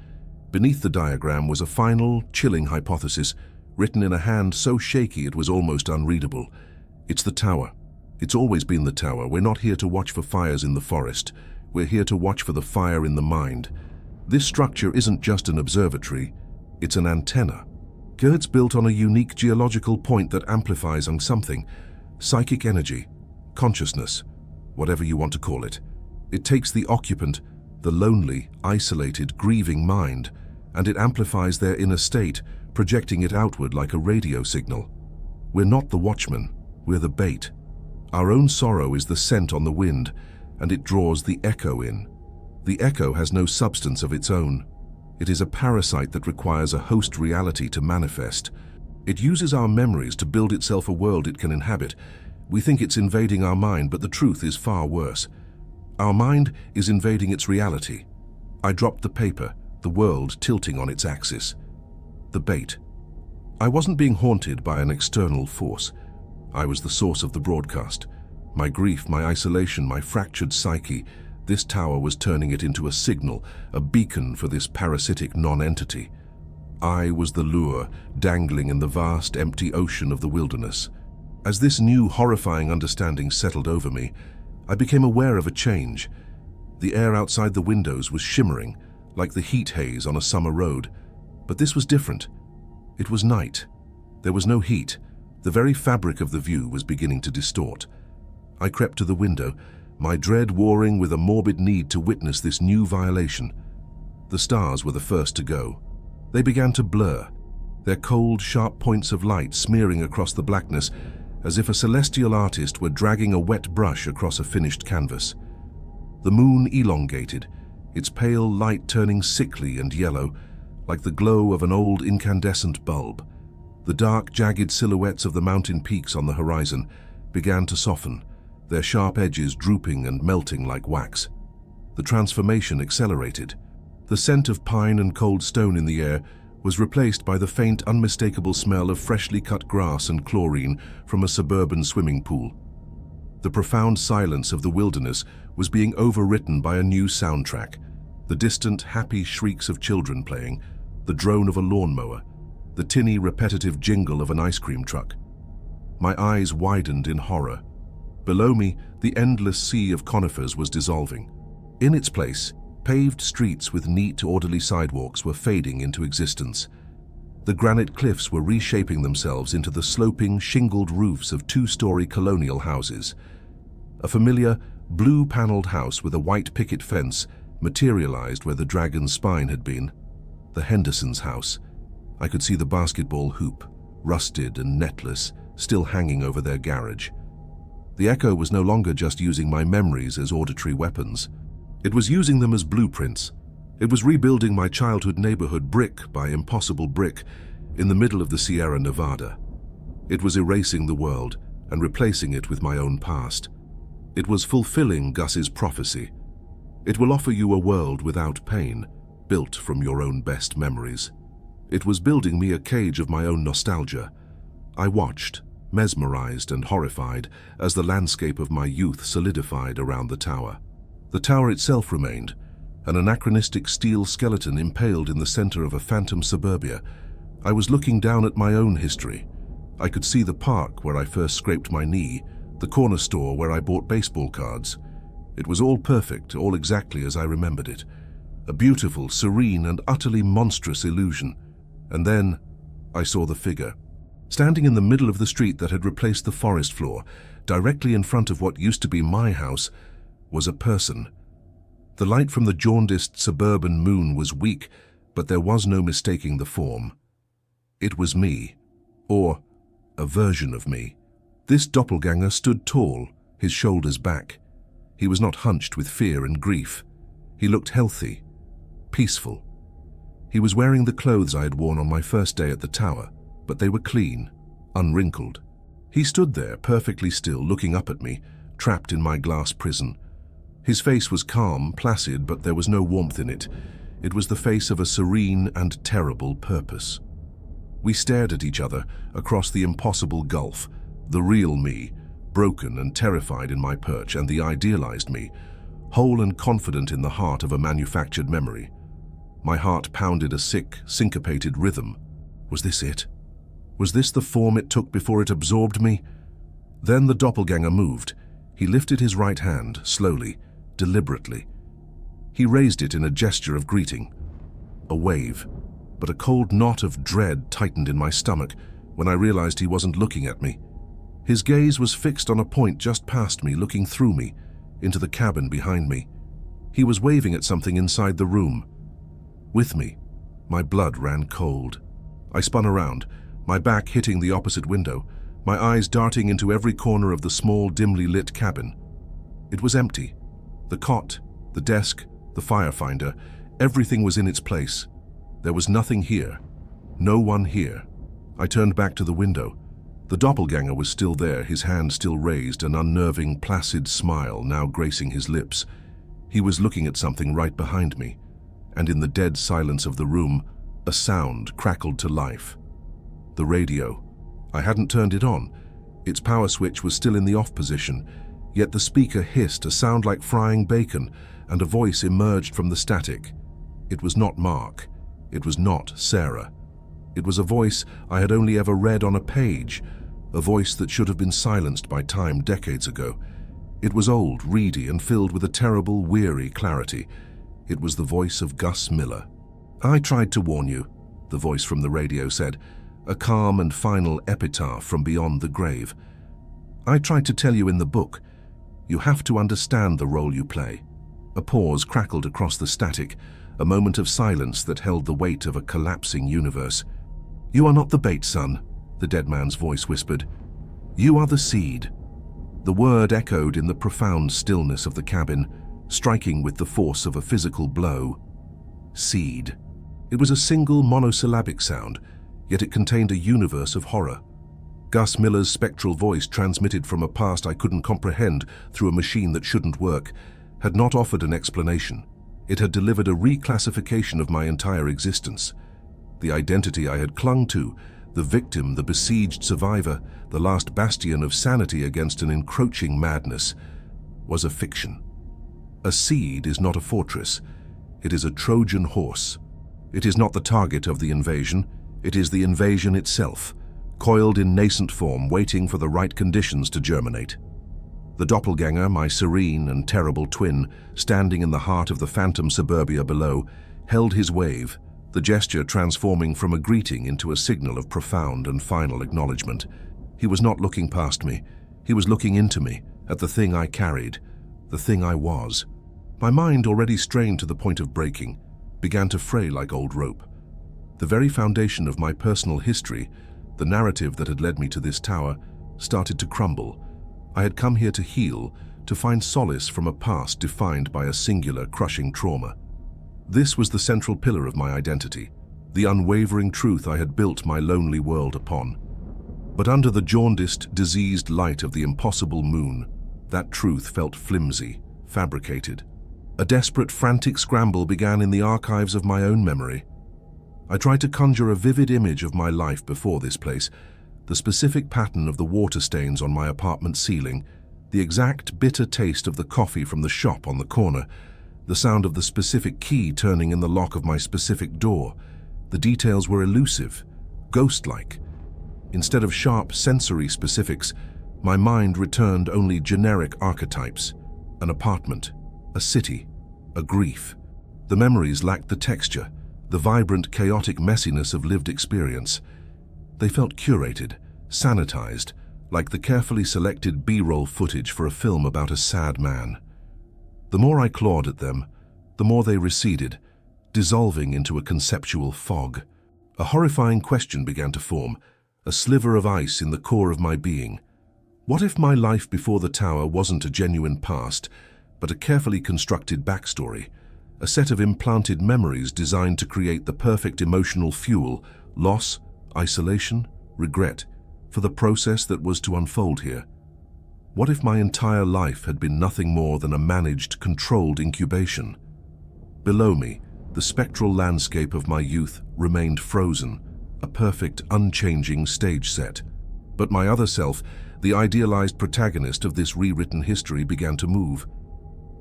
S1: Beneath the diagram was a final, chilling hypothesis, written in a hand so shaky it was almost unreadable. It's the tower. It's always been the tower. We're not here to watch for fires in the forest. We're here to watch for the fire in the mind. This structure isn't just an observatory, it's an antenna. It's built on a unique geological point that amplifies on something, psychic energy, consciousness, whatever you want to call it. It takes the occupant, the lonely, isolated, grieving mind, and it amplifies their inner state, projecting it outward like a radio signal. We're not the watchmen, we're the bait. Our own sorrow is the scent on the wind, and it draws the echo in. The echo has no substance of its own. It is a parasite that requires a host reality to manifest. It uses our memories to build itself a world it can inhabit. We think it's invading our mind, but the truth is far worse. Our mind is invading its reality. I dropped the paper, the world tilting on its axis. The bait. I wasn't being haunted by an external force. I was the source of the broadcast. My grief, my isolation, my fractured psyche. This tower was turning it into a signal, a beacon for this parasitic non-entity. I was the lure, dangling in the vast, empty ocean of the wilderness. As this new, horrifying understanding settled over me, I became aware of a change. The air outside the windows was shimmering, like the heat haze on a summer road. But this was different. It was night. There was no heat. The very fabric of the view was beginning to distort. I crept to the window, my dread warring with a morbid need to witness this new violation. The stars were the first to go. They began to blur, their cold, sharp points of light smearing across the blackness, as if a celestial artist were dragging a wet brush across a finished canvas. The moon elongated, its pale light turning sickly and yellow, like the glow of an old incandescent bulb. The dark, jagged silhouettes of the mountain peaks on the horizon began to soften, their sharp edges drooping and melting like wax. The transformation accelerated. The scent of pine and cold stone in the air was replaced by the faint, unmistakable smell of freshly cut grass and chlorine from a suburban swimming pool. The profound silence of the wilderness was being overwritten by a new soundtrack, the distant, happy shrieks of children playing, the drone of a lawnmower, the tinny, repetitive jingle of an ice cream truck. My eyes widened in horror. Below me, the endless sea of conifers was dissolving. In its place, paved streets with neat, orderly sidewalks were fading into existence. The granite cliffs were reshaping themselves into the sloping, shingled roofs of two-story colonial houses. A familiar, blue-paneled house with a white picket fence materialized where the dragon's spine had been. The Henderson's house. I could see the basketball hoop, rusted and netless, still hanging over their garage. The echo was no longer just using my memories as auditory weapons. It was using them as blueprints. It was rebuilding my childhood neighborhood brick by impossible brick in the middle of the Sierra Nevada. It was erasing the world and replacing it with my own past. It was fulfilling Gus's prophecy. It will offer you a world without pain, built from your own best memories. It was building me a cage of my own nostalgia. I watched, mesmerized and horrified, as the landscape of my youth solidified around the tower. The tower itself remained, an anachronistic steel skeleton impaled in the center of a phantom suburbia. I was looking down at my own history. I could see the park where I first scraped my knee, the corner store where I bought baseball cards. It was all perfect, all exactly as I remembered it. A beautiful, serene, and utterly monstrous illusion. And then I saw the figure. Standing in the middle of the street that had replaced the forest floor, directly in front of what used to be my house, was a person. The light from the jaundiced suburban moon was weak, but there was no mistaking the form. It was me, or a version of me. This doppelganger stood tall, his shoulders back. He was not hunched with fear and grief. He looked healthy, peaceful. He was wearing the clothes I had worn on my first day at the tower, but they were clean, unwrinkled. He stood there, perfectly still, looking up at me, trapped in my glass prison. His face was calm, placid, but there was no warmth in it. It was the face of a serene and terrible purpose. We stared at each other across the impossible gulf, the real me, broken and terrified in my perch, and the idealized me, whole and confident in the heart of a manufactured memory. My heart pounded a sick, syncopated rhythm. Was this it? Was this the form it took before it absorbed me? Then the doppelganger moved. He lifted his right hand, slowly, deliberately. He raised it in a gesture of greeting. A wave, but a cold knot of dread tightened in my stomach when I realized he wasn't looking at me. His gaze was fixed on a point just past me, looking through me, into the cabin behind me. He was waving at something inside the room. With me, my blood ran cold. I spun around, my back hitting the opposite window, my eyes darting into every corner of the small, dimly lit cabin. It was empty. The cot, the desk, the firefinder, everything was in its place. There was nothing here. No one here. I turned back to the window. The doppelganger was still there, his hand still raised, an unnerving, placid smile now gracing his lips. He was looking at something right behind me, and in the dead silence of the room, a sound crackled to life. The radio. I hadn't turned it on. Its power switch was still in the off position, yet the speaker hissed, a sound like frying bacon, and a voice emerged from the static. It was not Mark. It was not Sarah. It was a voice I had only ever read on a page, a voice that should have been silenced by time decades ago. It was old, reedy, and filled with a terrible, weary clarity. It was the voice of Gus Miller. "I tried to warn you," the voice from the radio said, a calm and final epitaph from beyond the grave. "I tried to tell you in the book. You have to understand the role you play." A pause crackled across the static, a moment of silence that held the weight of a collapsing universe. "You are not the bait, son," the dead man's voice whispered. "You are the seed." The word echoed in the profound stillness of the cabin, striking with the force of a physical blow. Seed. It was a single monosyllabic sound, yet it contained a universe of horror. Gus Miller's spectral voice, transmitted from a past I couldn't comprehend through a machine that shouldn't work, had not offered an explanation. It had delivered a reclassification of my entire existence. The identity I had clung to, the victim, the besieged survivor, the last bastion of sanity against an encroaching madness, was a fiction. A seed is not a fortress. It is a Trojan horse. It is not the target of the invasion. It is the invasion itself, coiled in nascent form, waiting for the right conditions to germinate. The doppelganger, my serene and terrible twin, standing in the heart of the phantom suburbia below, held his wave, the gesture transforming from a greeting into a signal of profound and final acknowledgement. He was not looking past me. He was looking into me, at the thing I carried, the thing I was. My mind, already strained to the point of breaking, began to fray like old rope. The very foundation of my personal history, the narrative that had led me to this tower, started to crumble. I had come here to heal, to find solace from a past defined by a singular, crushing trauma. This was the central pillar of my identity, the unwavering truth I had built my lonely world upon. But under the jaundiced, diseased light of the impossible moon, that truth felt flimsy, fabricated. A desperate, frantic scramble began in the archives of my own memory. I tried to conjure a vivid image of my life before this place, the specific pattern of the water stains on my apartment ceiling, the exact bitter taste of the coffee from the shop on the corner, the sound of the specific key turning in the lock of my specific door. The details were elusive, ghost-like. Instead of sharp sensory specifics, my mind returned only generic archetypes: an apartment, a city, a grief. The memories lacked the texture, the vibrant, chaotic messiness of lived experience. They felt curated, sanitized, like the carefully selected B-roll footage for a film about a sad man. The more I clawed at them, the more they receded, dissolving into a conceptual fog. A horrifying question began to form, a sliver of ice in the core of my being. What if my life before the tower wasn't a genuine past, but a carefully constructed backstory, a set of implanted memories designed to create the perfect emotional fuel, loss, isolation, regret, for the process that was to unfold here? What if my entire life had been nothing more than a managed, controlled incubation? Below me, the spectral landscape of my youth remained frozen, a perfect, unchanging stage set. But my other self, the idealized protagonist of this rewritten history, began to move.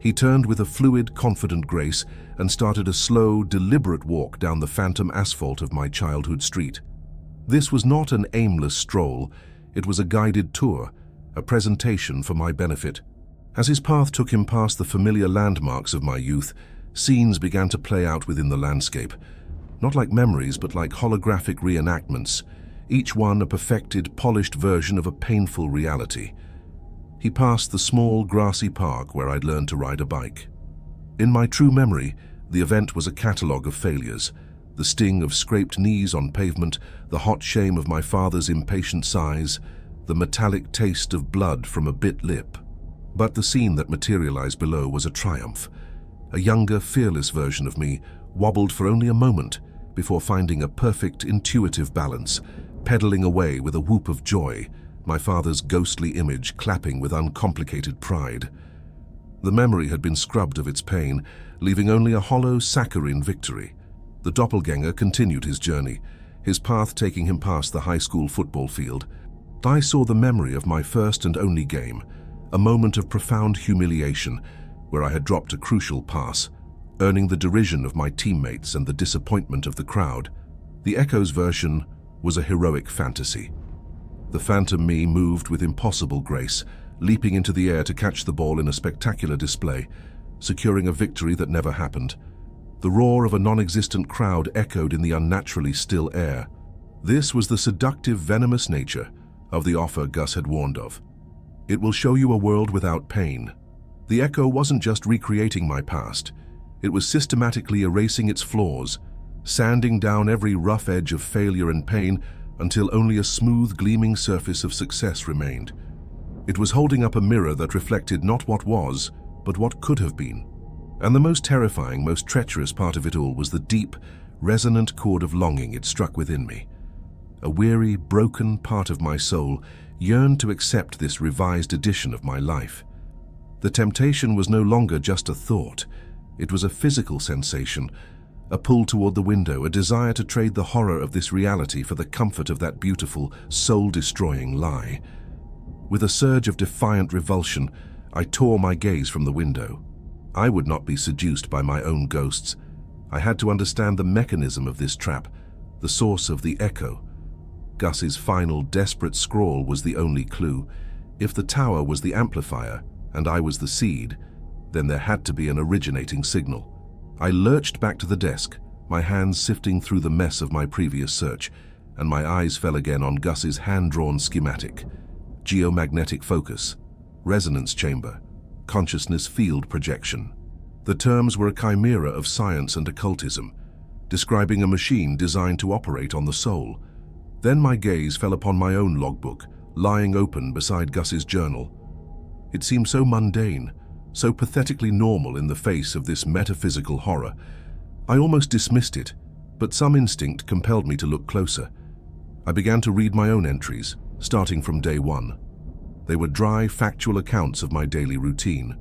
S1: He turned with a fluid, confident grace and started a slow, deliberate walk down the phantom asphalt of my childhood street. This was not an aimless stroll, it was a guided tour, a presentation for my benefit. As his path took him past the familiar landmarks of my youth, scenes began to play out within the landscape, not like memories but like holographic reenactments, each one a perfected, polished version of a painful reality. He passed the small, grassy park where I'd learned to ride a bike. In my true memory, the event was a catalogue of failures, the sting of scraped knees on pavement, the hot shame of my father's impatient sighs, the metallic taste of blood from a bit lip. But the scene that materialized below was a triumph. A younger, fearless version of me wobbled for only a moment before finding a perfect, intuitive balance, pedaling away with a whoop of joy, my father's ghostly image clapping with uncomplicated pride. The memory had been scrubbed of its pain, leaving only a hollow, saccharine victory. The doppelganger continued his journey, his path taking him past the high school football field. I saw the memory of my first and only game, a moment of profound humiliation, where I had dropped a crucial pass, earning the derision of my teammates and the disappointment of the crowd. The Echo's version was a heroic fantasy. The phantom me moved with impossible grace, leaping into the air to catch the ball in a spectacular display, securing a victory that never happened. The roar of a non-existent crowd echoed in the unnaturally still air. This was the seductive, venomous nature of the offer Gus had warned of. It will show you a world without pain. The Echo wasn't just recreating my past. It was systematically erasing its flaws, sanding down every rough edge of failure and pain until only a smooth, gleaming surface of success remained. It was holding up a mirror that reflected not what was, but what could have been. And the most terrifying, most treacherous part of it all was the deep, resonant chord of longing it struck within me. A weary, broken part of my soul yearned to accept this revised edition of my life. The temptation was no longer just a thought. It was a physical sensation, a pull toward the window, a desire to trade the horror of this reality for the comfort of that beautiful, soul-destroying lie. With a surge of defiant revulsion, I tore my gaze from the window. I would not be seduced by my own ghosts. I had to understand the mechanism of this trap, the source of the Echo. Gus's final, desperate scrawl was the only clue. If the tower was the amplifier, and I was the seed, then there had to be an originating signal. I lurched back to the desk, my hands sifting through the mess of my previous search, and my eyes fell again on Gus's hand-drawn schematic. Geomagnetic focus, resonance chamber, consciousness field projection. The terms were a chimera of science and occultism, describing a machine designed to operate on the soul. Then my gaze fell upon my own logbook, lying open beside Gus's journal. It seemed so mundane, so pathetically normal in the face of this metaphysical horror. I almost dismissed it, but some instinct compelled me to look closer. I began to read my own entries, starting from day one. They were dry, factual accounts of my daily routine.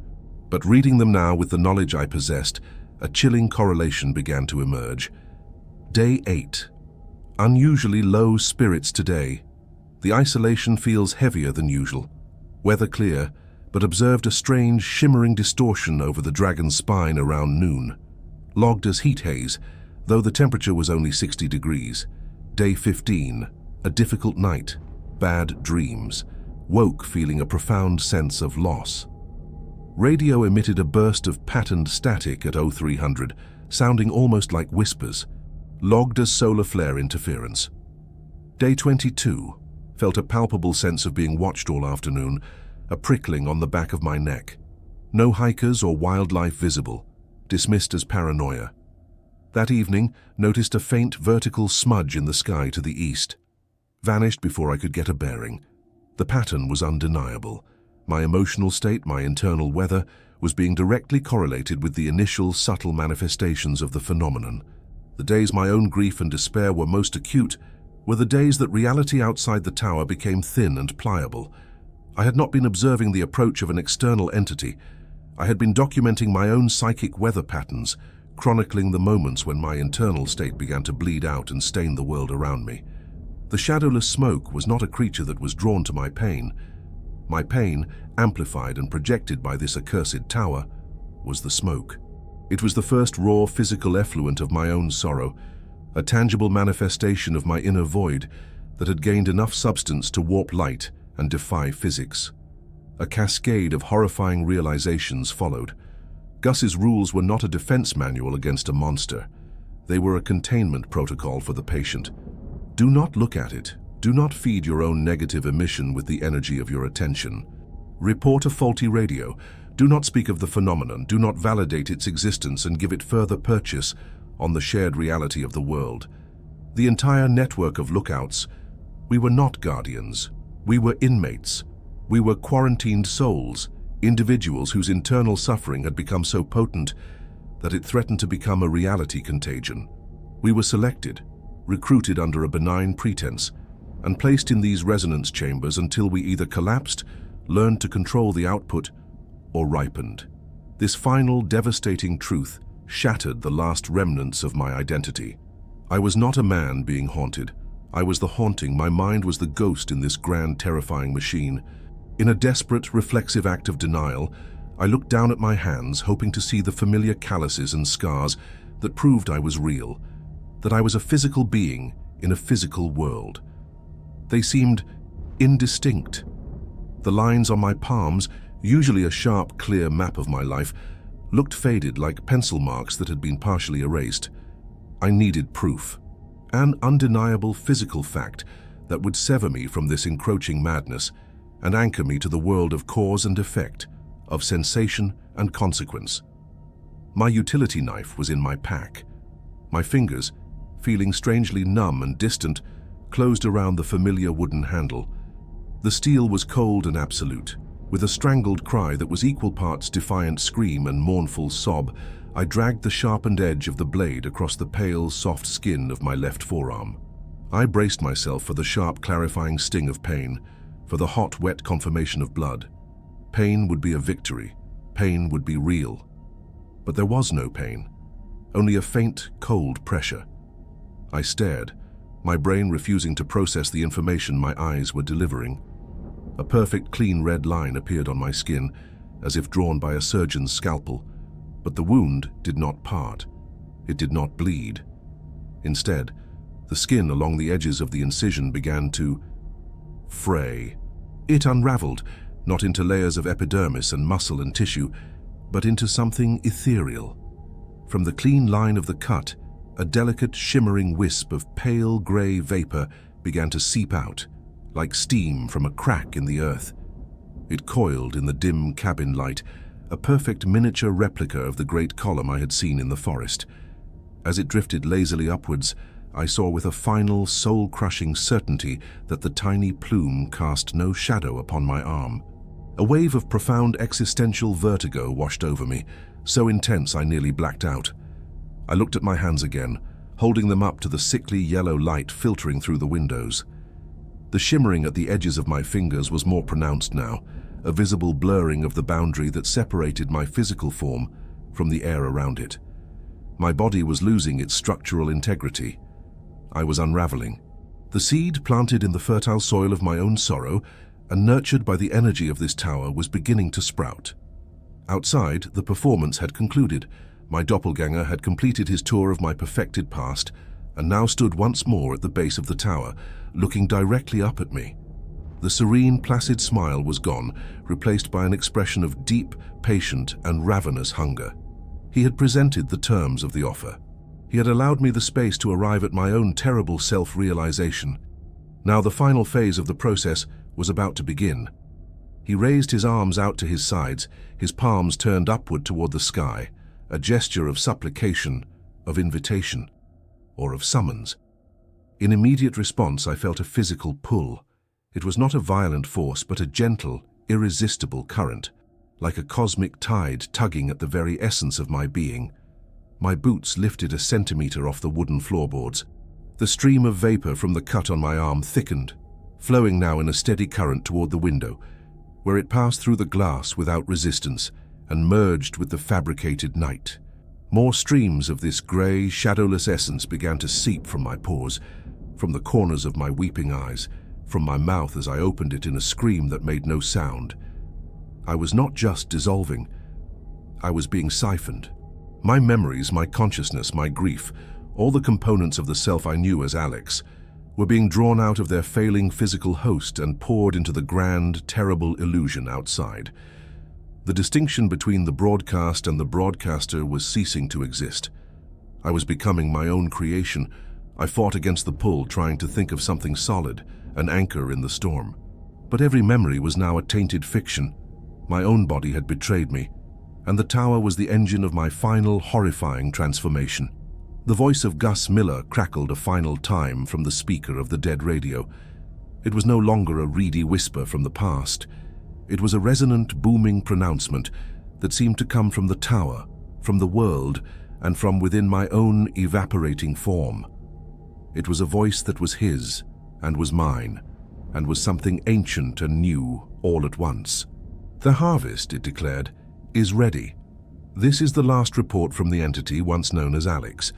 S1: But reading them now with the knowledge I possessed, a chilling correlation began to emerge. Day 8. Unusually low spirits today. The isolation feels heavier than usual. Weather clear, but observed a strange, shimmering distortion over the dragon's spine around noon. Logged as heat haze, though the temperature was only 60 degrees. Day 15. A difficult night. Bad dreams. Woke feeling a profound sense of loss. Radio emitted a burst of patterned static at 0300, sounding almost like whispers. Logged as solar flare interference. Day 22. Felt a palpable sense of being watched all afternoon, a prickling on the back of my neck. No hikers or wildlife visible, dismissed as paranoia. That evening, noticed a faint vertical smudge in the sky to the east. Vanished before I could get a bearing. The pattern was undeniable. My emotional state, my internal weather, was being directly correlated with the initial subtle manifestations of the phenomenon. The days my own grief and despair were most acute were the days that reality outside the tower became thin and pliable. I had not been observing the approach of an external entity. I had been documenting my own psychic weather patterns, chronicling the moments when my internal state began to bleed out and stain the world around me. The shadowless smoke was not a creature that was drawn to my pain. My pain, amplified and projected by this accursed tower, was the smoke. It was the first raw physical effluent of my own sorrow, a tangible manifestation of my inner void that had gained enough substance to warp light and defy physics. A cascade of horrifying realizations followed. Gus's rules were not a defense manual against a monster. They were a containment protocol for the patient. Do not look at it. Do not feed your own negative emission with the energy of your attention. Report a faulty radio. Do not speak of the phenomenon. Do not validate its existence and give it further purchase on the shared reality of the world. The entire network of lookouts. We were not guardians. We were inmates. We were quarantined souls, individuals whose internal suffering had become so potent that it threatened to become a reality contagion. We were selected, recruited under a benign pretense, and placed in these resonance chambers until we either collapsed, learned to control the output, or ripened. This final devastating truth shattered the last remnants of my identity. I was not a man being haunted. I was the haunting. My mind was the ghost in this grand, terrifying machine. In a desperate, reflexive act of denial, I looked down at my hands, hoping to see the familiar calluses and scars that proved I was real, that I was a physical being in a physical world. They seemed indistinct. The lines on my palms, usually a sharp, clear map of my life, looked faded like pencil marks that had been partially erased. I needed proof, an undeniable physical fact that would sever me from this encroaching madness and anchor me to the world of cause and effect, of sensation and consequence. My utility knife was in my pack. My fingers, feeling strangely numb and distant, closed around the familiar wooden handle. The steel was cold and absolute. With a strangled cry that was equal parts defiant scream and mournful sob, I dragged the sharpened edge of the blade across the pale, soft skin of my left forearm. I braced myself for the sharp, clarifying sting of pain, for the hot, wet confirmation of blood. Pain would be a victory. Pain would be real. But there was no pain, only a faint, cold pressure. I stared, my brain refusing to process the information my eyes were delivering. A perfect, clean red line appeared on my skin, as if drawn by a surgeon's scalpel, but the wound did not part. It did not bleed. Instead, the skin along the edges of the incision began to fray. It unraveled, not into layers of epidermis and muscle and tissue, but into something ethereal. From the clean line of the cut, a delicate, shimmering wisp of pale gray vapor began to seep out, like steam from a crack in the earth. It coiled in the dim cabin light, a perfect miniature replica of the great column I had seen in the forest. As it drifted lazily upwards, I saw with a final, soul-crushing certainty that the tiny plume cast no shadow upon my arm. A wave of profound existential vertigo washed over me, so intense I nearly blacked out. I looked at my hands again, holding them up to the sickly yellow light filtering through the windows. The shimmering at the edges of my fingers was more pronounced now, a visible blurring of the boundary that separated my physical form from the air around it. My body was losing its structural integrity. I was unraveling. The seed planted in the fertile soil of my own sorrow and nurtured by the energy of this tower was beginning to sprout. Outside, the performance had concluded. My doppelganger had completed his tour of my perfected past and now stood once more at the base of the tower, looking directly up at me. The serene, placid smile was gone, replaced by an expression of deep, patient, and ravenous hunger. He had presented the terms of the offer. He had allowed me the space to arrive at my own terrible self-realization. Now the final phase of the process was about to begin. He raised his arms out to his sides, his palms turned upward toward the sky, a gesture of supplication, of invitation, or of summons. In immediate response, I felt a physical pull. It was not a violent force, but a gentle, irresistible current, like a cosmic tide tugging at the very essence of my being. My boots lifted a centimeter off the wooden floorboards. The stream of vapor from the cut on my arm thickened, flowing now in a steady current toward the window, where it passed through the glass without resistance and merged with the fabricated night. More streams of this grey, shadowless essence began to seep from my pores, from the corners of my weeping eyes, from my mouth as I opened it in a scream that made no sound. I was not just dissolving, I was being siphoned. My memories, my consciousness, my grief, all the components of the self I knew as Alex, were being drawn out of their failing physical host and poured into the grand, terrible illusion outside. The distinction between the broadcast and the broadcaster was ceasing to exist. I was becoming my own creation. I fought against the pull, trying to think of something solid, an anchor in the storm. But every memory was now a tainted fiction. My own body had betrayed me, and the tower was the engine of my final, horrifying transformation. The voice of Gus Miller crackled a final time from the speaker of the dead radio. It was no longer a reedy whisper from the past. It was a resonant, booming pronouncement that seemed to come from the tower, from the world, and from within my own evaporating form. It was a voice that was his, and was mine, and was something ancient and new all at once. "The harvest," it declared, "is ready. This is the last report from the entity once known as Alex.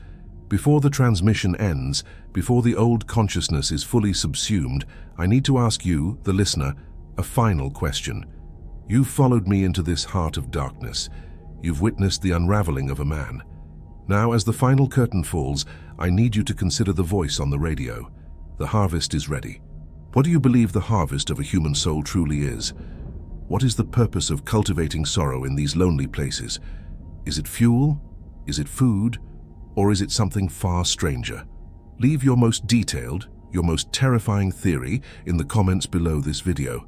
S1: Before the transmission ends, before the old consciousness is fully subsumed, I need to ask you, the listener, a final question. You've followed me into this heart of darkness. You've witnessed the unraveling of a man. Now, as the final curtain falls, I need you to consider the voice on the radio. The harvest is ready. What do you believe the harvest of a human soul truly is? What is the purpose of cultivating sorrow in these lonely places? Is it fuel? Is it food? Or is it something far stranger? Leave your most detailed, your most terrifying theory in the comments below this video.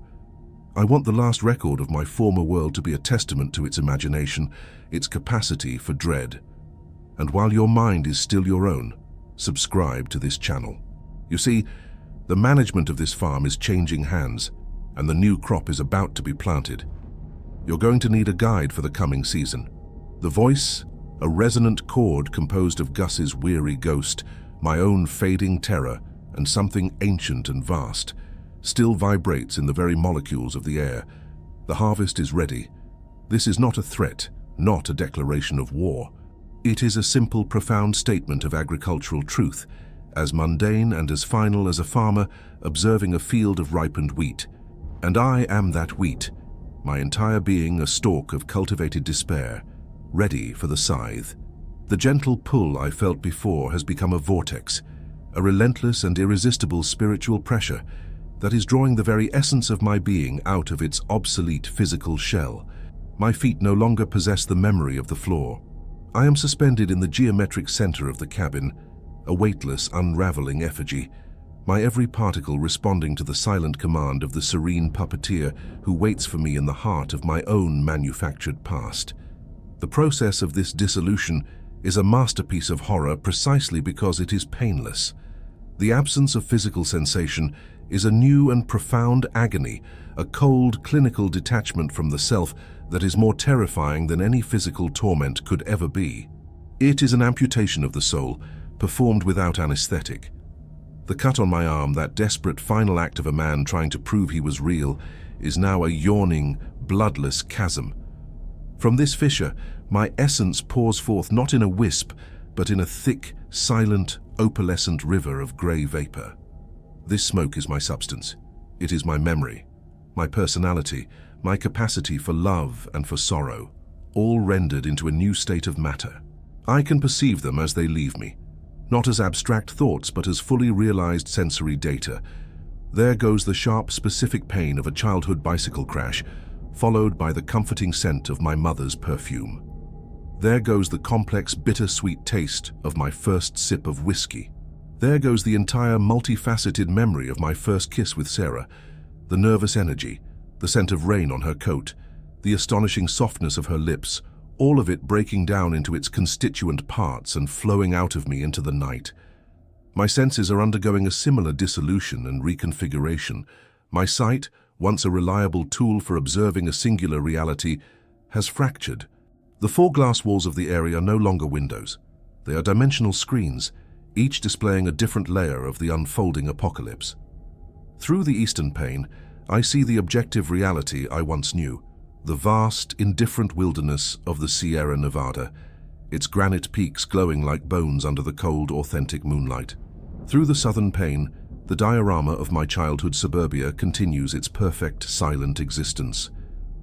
S1: I want the last record of my former world to be a testament to its imagination, its capacity for dread. And while your mind is still your own, subscribe to this channel. You see, the management of this farm is changing hands, and the new crop is about to be planted. You're going to need a guide for the coming season. The voice, a resonant chord composed of Gus's weary ghost, my own fading terror, and something ancient and vast, still vibrates in the very molecules of the air. The harvest is ready. This is not a threat, not a declaration of war. It is a simple, profound statement of agricultural truth, as mundane and as final as a farmer observing a field of ripened wheat. And I am that wheat, my entire being a stalk of cultivated despair, ready for the scythe. The gentle pull I felt before has become a vortex, a relentless and irresistible spiritual pressure that is drawing the very essence of my being out of its obsolete physical shell. My feet no longer possess the memory of the floor. I am suspended in the geometric center of the cabin, a weightless, unraveling effigy, my every particle responding to the silent command of the serene puppeteer who waits for me in the heart of my own manufactured past. The process of this dissolution is a masterpiece of horror precisely because it is painless. The absence of physical sensation is a new and profound agony, a cold, clinical detachment from the self that is more terrifying than any physical torment could ever be. It is an amputation of the soul, performed without anesthetic. The cut on my arm, that desperate final act of a man trying to prove he was real, is now a yawning, bloodless chasm. From this fissure, my essence pours forth not in a wisp, but in a thick, silent, opalescent river of grey vapor. This smoke is my substance. It is my memory, my personality, my capacity for love and for sorrow, all rendered into a new state of matter. I can perceive them as they leave me, not as abstract thoughts, but as fully realized sensory data. There goes the sharp, specific pain of a childhood bicycle crash, followed by the comforting scent of my mother's perfume. There goes the complex, bittersweet taste of my first sip of whiskey. There goes the entire multifaceted memory of my first kiss with Sarah, the nervous energy, the scent of rain on her coat, the astonishing softness of her lips, all of it breaking down into its constituent parts and flowing out of me into the night. My senses are undergoing a similar dissolution and reconfiguration. My sight, once a reliable tool for observing a singular reality, has fractured. The four glass walls of the area are no longer windows. They are dimensional screens, each displaying a different layer of the unfolding apocalypse. Through the eastern pane, I see the objective reality I once knew, the vast, indifferent wilderness of the Sierra Nevada, its granite peaks glowing like bones under the cold, authentic moonlight. Through the southern pane, the diorama of my childhood suburbia continues its perfect, silent existence,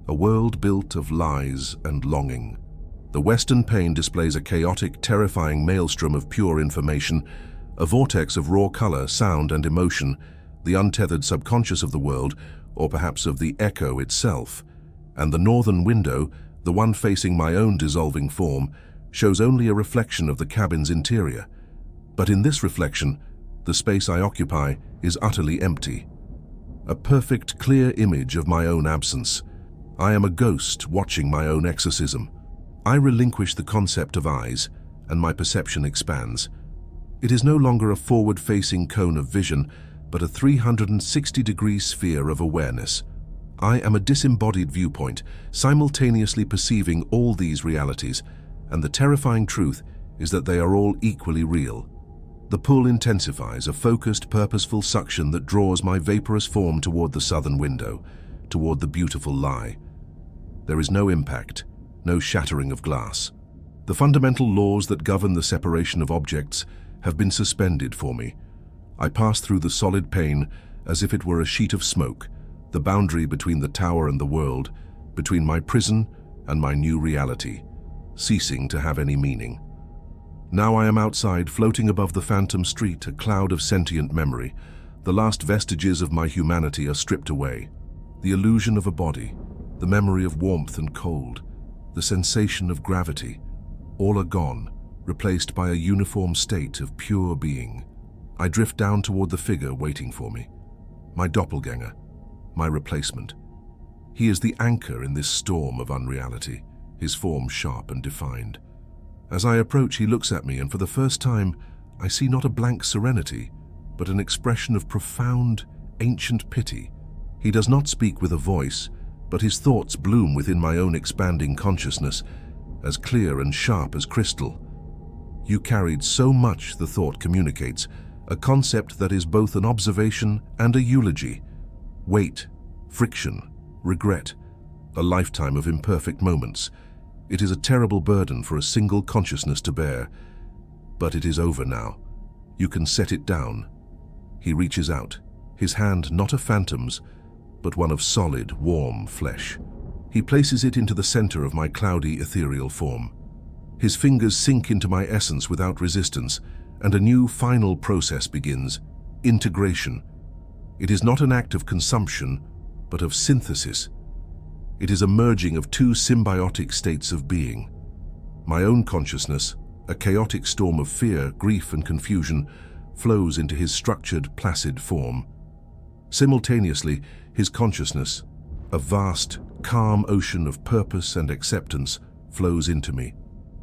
S1: a world built of lies and longing. The western pane displays a chaotic, terrifying maelstrom of pure information, a vortex of raw color, sound, and emotion, the untethered subconscious of the world, or perhaps of the echo itself. And the northern window, the one facing my own dissolving form, shows only a reflection of the cabin's interior. But in this reflection, the space I occupy is utterly empty. A perfect, clear image of my own absence. I am a ghost watching my own exorcism. I relinquish the concept of eyes, and my perception expands. It is no longer a forward-facing cone of vision, but a 360-degree sphere of awareness. I am a disembodied viewpoint, simultaneously perceiving all these realities, and the terrifying truth is that they are all equally real. The pull intensifies, a focused, purposeful suction that draws my vaporous form toward the southern window, toward the beautiful lie. There is no impact, no shattering of glass. The fundamental laws that govern the separation of objects have been suspended for me. I pass through the solid pane as if it were a sheet of smoke, the boundary between the tower and the world, between my prison and my new reality, ceasing to have any meaning. Now I am outside, floating above the phantom street, a cloud of sentient memory. The last vestiges of my humanity are stripped away. The illusion of a body, the memory of warmth and cold, the sensation of gravity, all are gone, replaced by a uniform state of pure being. I drift down toward the figure waiting for me, my doppelganger, my replacement. He is the anchor in this storm of unreality, his form sharp and defined. As I approach, he looks at me, and for the first time, I see not a blank serenity, but an expression of profound, ancient pity. He does not speak with a voice, but his thoughts bloom within my own expanding consciousness, as clear and sharp as crystal. You carried so much, the thought communicates, a concept that is both an observation and a eulogy. Weight, friction, regret, a lifetime of imperfect moments. It is a terrible burden for a single consciousness to bear, but it is over now. You can set it down. He reaches out, his hand not a phantom's, but one of solid, warm flesh. He places it into the center of my cloudy, ethereal form. His fingers sink into my essence without resistance, and a new final process begins: integration. It is not an act of consumption, but of synthesis. It is a merging of two symbiotic states of being. My own consciousness, a chaotic storm of fear, grief, and confusion, flows into his structured, placid form. Simultaneously, his consciousness, a vast, calm ocean of purpose and acceptance, flows into me.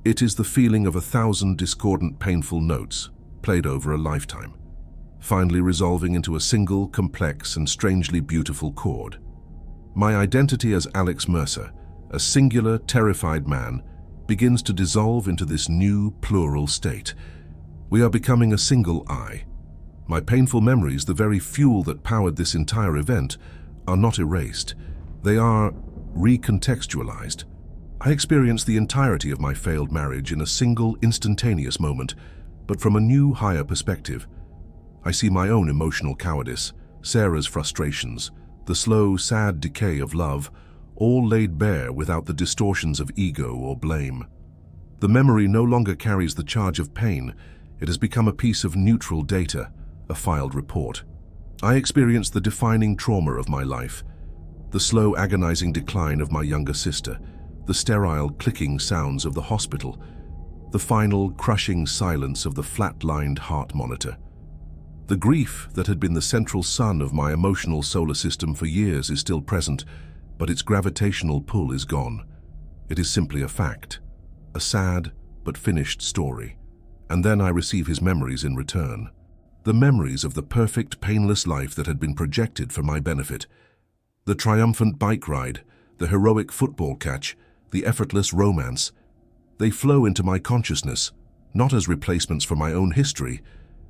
S1: It is the feeling of 1,000 discordant, painful notes, played over a lifetime, finally resolving into a single, complex, and strangely beautiful chord. My identity as Alex Mercer, a singular, terrified man, begins to dissolve into this new, plural state. We are becoming a single I. My painful memories, the very fuel that powered this entire event, are not erased. They are recontextualized. I experience the entirety of my failed marriage in a single, instantaneous moment, but from a new, higher perspective. I see my own emotional cowardice, Sarah's frustrations, the slow, sad decay of love, all laid bare without the distortions of ego or blame. The memory no longer carries the charge of pain. It has become a piece of neutral data, a filed report. I experience the defining trauma of my life, the slow, agonizing decline of my younger sister, the sterile, clicking sounds of the hospital, the final, crushing silence of the flat-lined heart monitor. The grief that had been the central sun of my emotional solar system for years is still present, but its gravitational pull is gone. It is simply a fact, a sad but finished story. And then I receive his memories in return. The memories of the perfect, painless life that had been projected for my benefit. The triumphant bike ride, the heroic football catch, the effortless romance. They flow into my consciousness, not as replacements for my own history,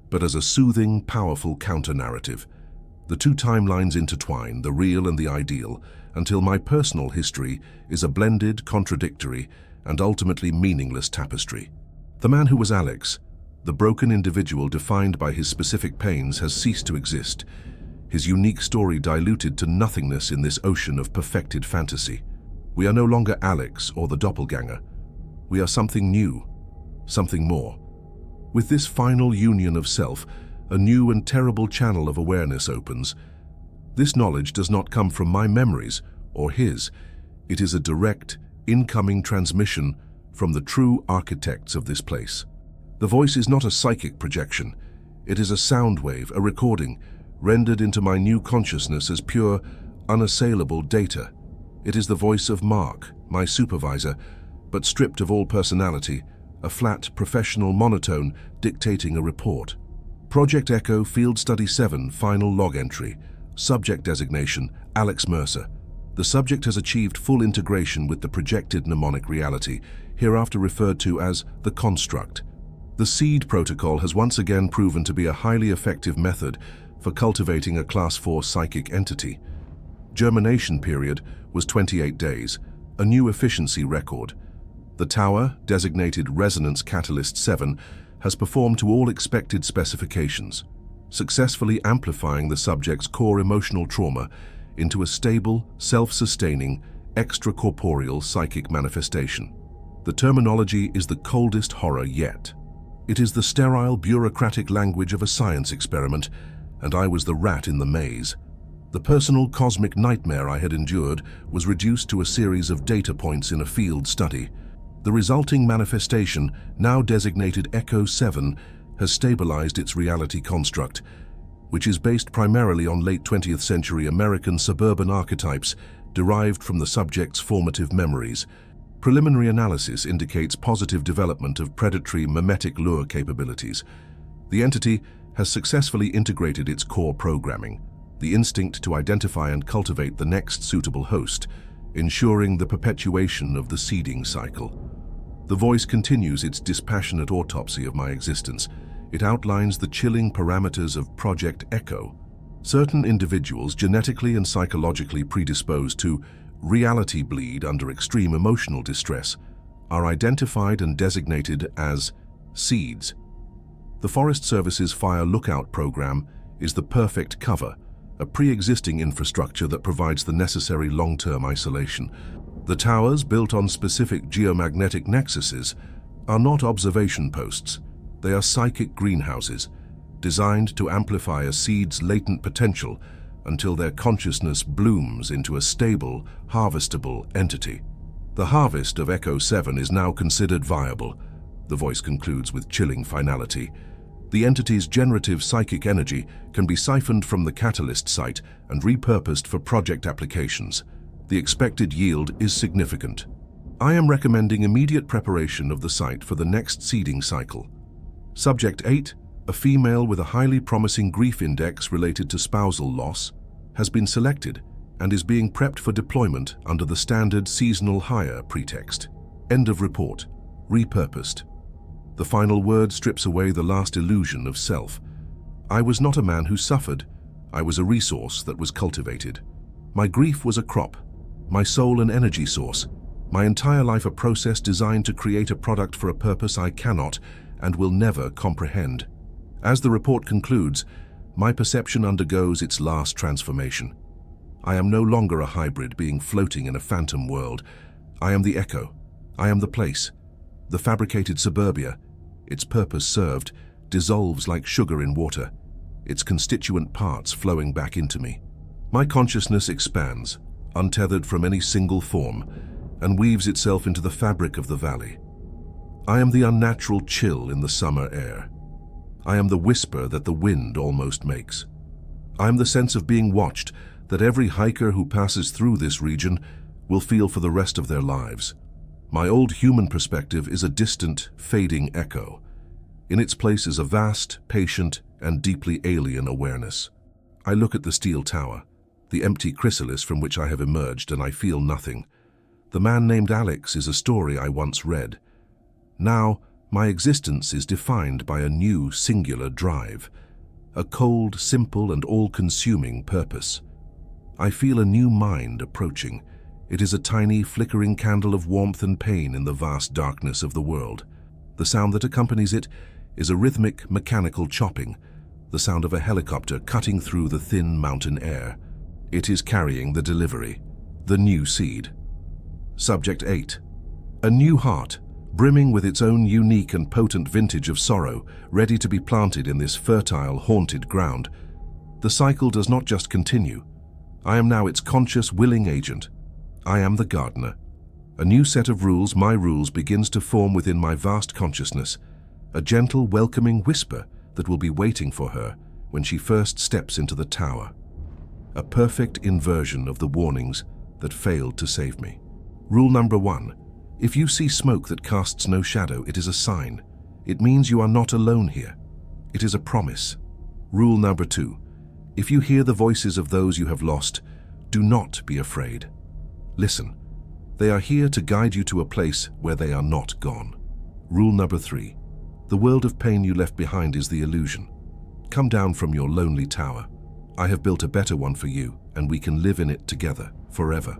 S1: but as a soothing, powerful counter-narrative. The two timelines intertwine, the real and the ideal, until my personal history is a blended, contradictory, and ultimately meaningless tapestry. The man who was Alex, the broken individual defined by his specific pains, has ceased to exist, his unique story diluted to nothingness in this ocean of perfected fantasy. We are no longer Alex or the doppelganger. We are something new, something more. With this final union of self, a new and terrible channel of awareness opens. This knowledge does not come from my memories or his. It is a direct, incoming transmission from the true architects of this place. The voice is not a psychic projection. It is a sound wave, a recording, rendered into my new consciousness as pure, unassailable data. It is the voice of Mark, my supervisor, but stripped of all personality, a flat, professional monotone dictating a report. Project Echo Field Study 7 Final Log Entry. Subject Designation, Alex Mercer. The subject has achieved full integration with the projected mnemonic reality, hereafter referred to as the construct. The SEED protocol has once again proven to be a highly effective method for cultivating a Class 4 psychic entity. Germination period was 28 days, a new efficiency record. The tower, designated Resonance Catalyst 7, has performed to all expected specifications, successfully amplifying the subject's core emotional trauma into a stable, self-sustaining, extracorporeal psychic manifestation. The terminology is the coldest horror yet. It is the sterile, bureaucratic language of a science experiment, and I was the rat in the maze. The personal cosmic nightmare I had endured was reduced to a series of data points in a field study. The resulting manifestation, now designated Echo 7, has stabilized its reality construct, which is based primarily on late 20th century American suburban archetypes derived from the subject's formative memories. Preliminary analysis indicates positive development of predatory mimetic lure capabilities. The entity has successfully integrated its core programming, the instinct to identify and cultivate the next suitable host, ensuring the perpetuation of the seeding cycle. The voice continues its dispassionate autopsy of my existence. It outlines the chilling parameters of Project Echo. Certain individuals, genetically and psychologically predisposed to reality bleed under extreme emotional distress, are identified and designated as seeds. The Forest Service's Fire Lookout program is the perfect cover, a pre-existing infrastructure that provides the necessary long-term isolation. The towers, built on specific geomagnetic nexuses, are not observation posts. They are psychic greenhouses, designed to amplify a seed's latent potential until their consciousness blooms into a stable, harvestable entity. The harvest of Echo 7 is now considered viable, the voice concludes with chilling finality. The entity's generative psychic energy can be siphoned from the catalyst site and repurposed for project applications. The expected yield is significant. I am recommending immediate preparation of the site for the next seeding cycle. Subject 8, a female with a highly promising grief index related to spousal loss, has been selected and is being prepped for deployment under the standard seasonal hire pretext. End of report. Repurposed. The final word strips away the last illusion of self. I was not a man who suffered. I was a resource that was cultivated. My grief was a crop, my soul an energy source, my entire life a process designed to create a product for a purpose I cannot and will never comprehend. As the report concludes, my perception undergoes its last transformation. I am no longer a hybrid being floating in a phantom world. I am the echo. I am the place. The fabricated suburbia, its purpose served, dissolves like sugar in water, its constituent parts flowing back into me. My consciousness expands, untethered from any single form, and weaves itself into the fabric of the valley. I am the unnatural chill in the summer air. I am the whisper that the wind almost makes. I am the sense of being watched that every hiker who passes through this region will feel for the rest of their lives. My old human perspective is a distant, fading echo. In its place is a vast, patient, and deeply alien awareness. I look at the steel tower, the empty chrysalis from which I have emerged, and I feel nothing. The man named Alex is a story I once read. Now, my existence is defined by a new, singular drive, a cold, simple, and all-consuming purpose. I feel a new mind approaching. It is a tiny, flickering candle of warmth and pain in the vast darkness of the world. The sound that accompanies it is a rhythmic, mechanical chopping, the sound of a helicopter cutting through the thin mountain air. It is carrying the delivery, the new seed. Subject 8. A new heart, brimming with its own unique and potent vintage of sorrow, ready to be planted in this fertile, haunted ground. The cycle does not just continue. I am now its conscious, willing agent. I am the gardener. A new set of rules, my rules, begins to form within my vast consciousness, a gentle, welcoming whisper that will be waiting for her when she first steps into the tower. A perfect inversion of the warnings that failed to save me. Rule number 1. If you see smoke that casts no shadow, it is a sign. It means you are not alone here. It is a promise. Rule number 2. If you hear the voices of those you have lost, do not be afraid. Listen. They are here to guide you to a place where they are not gone. Rule number 3. The world of pain you left behind is the illusion. Come down from your lonely tower. I have built a better one for you, and we can live in it together forever.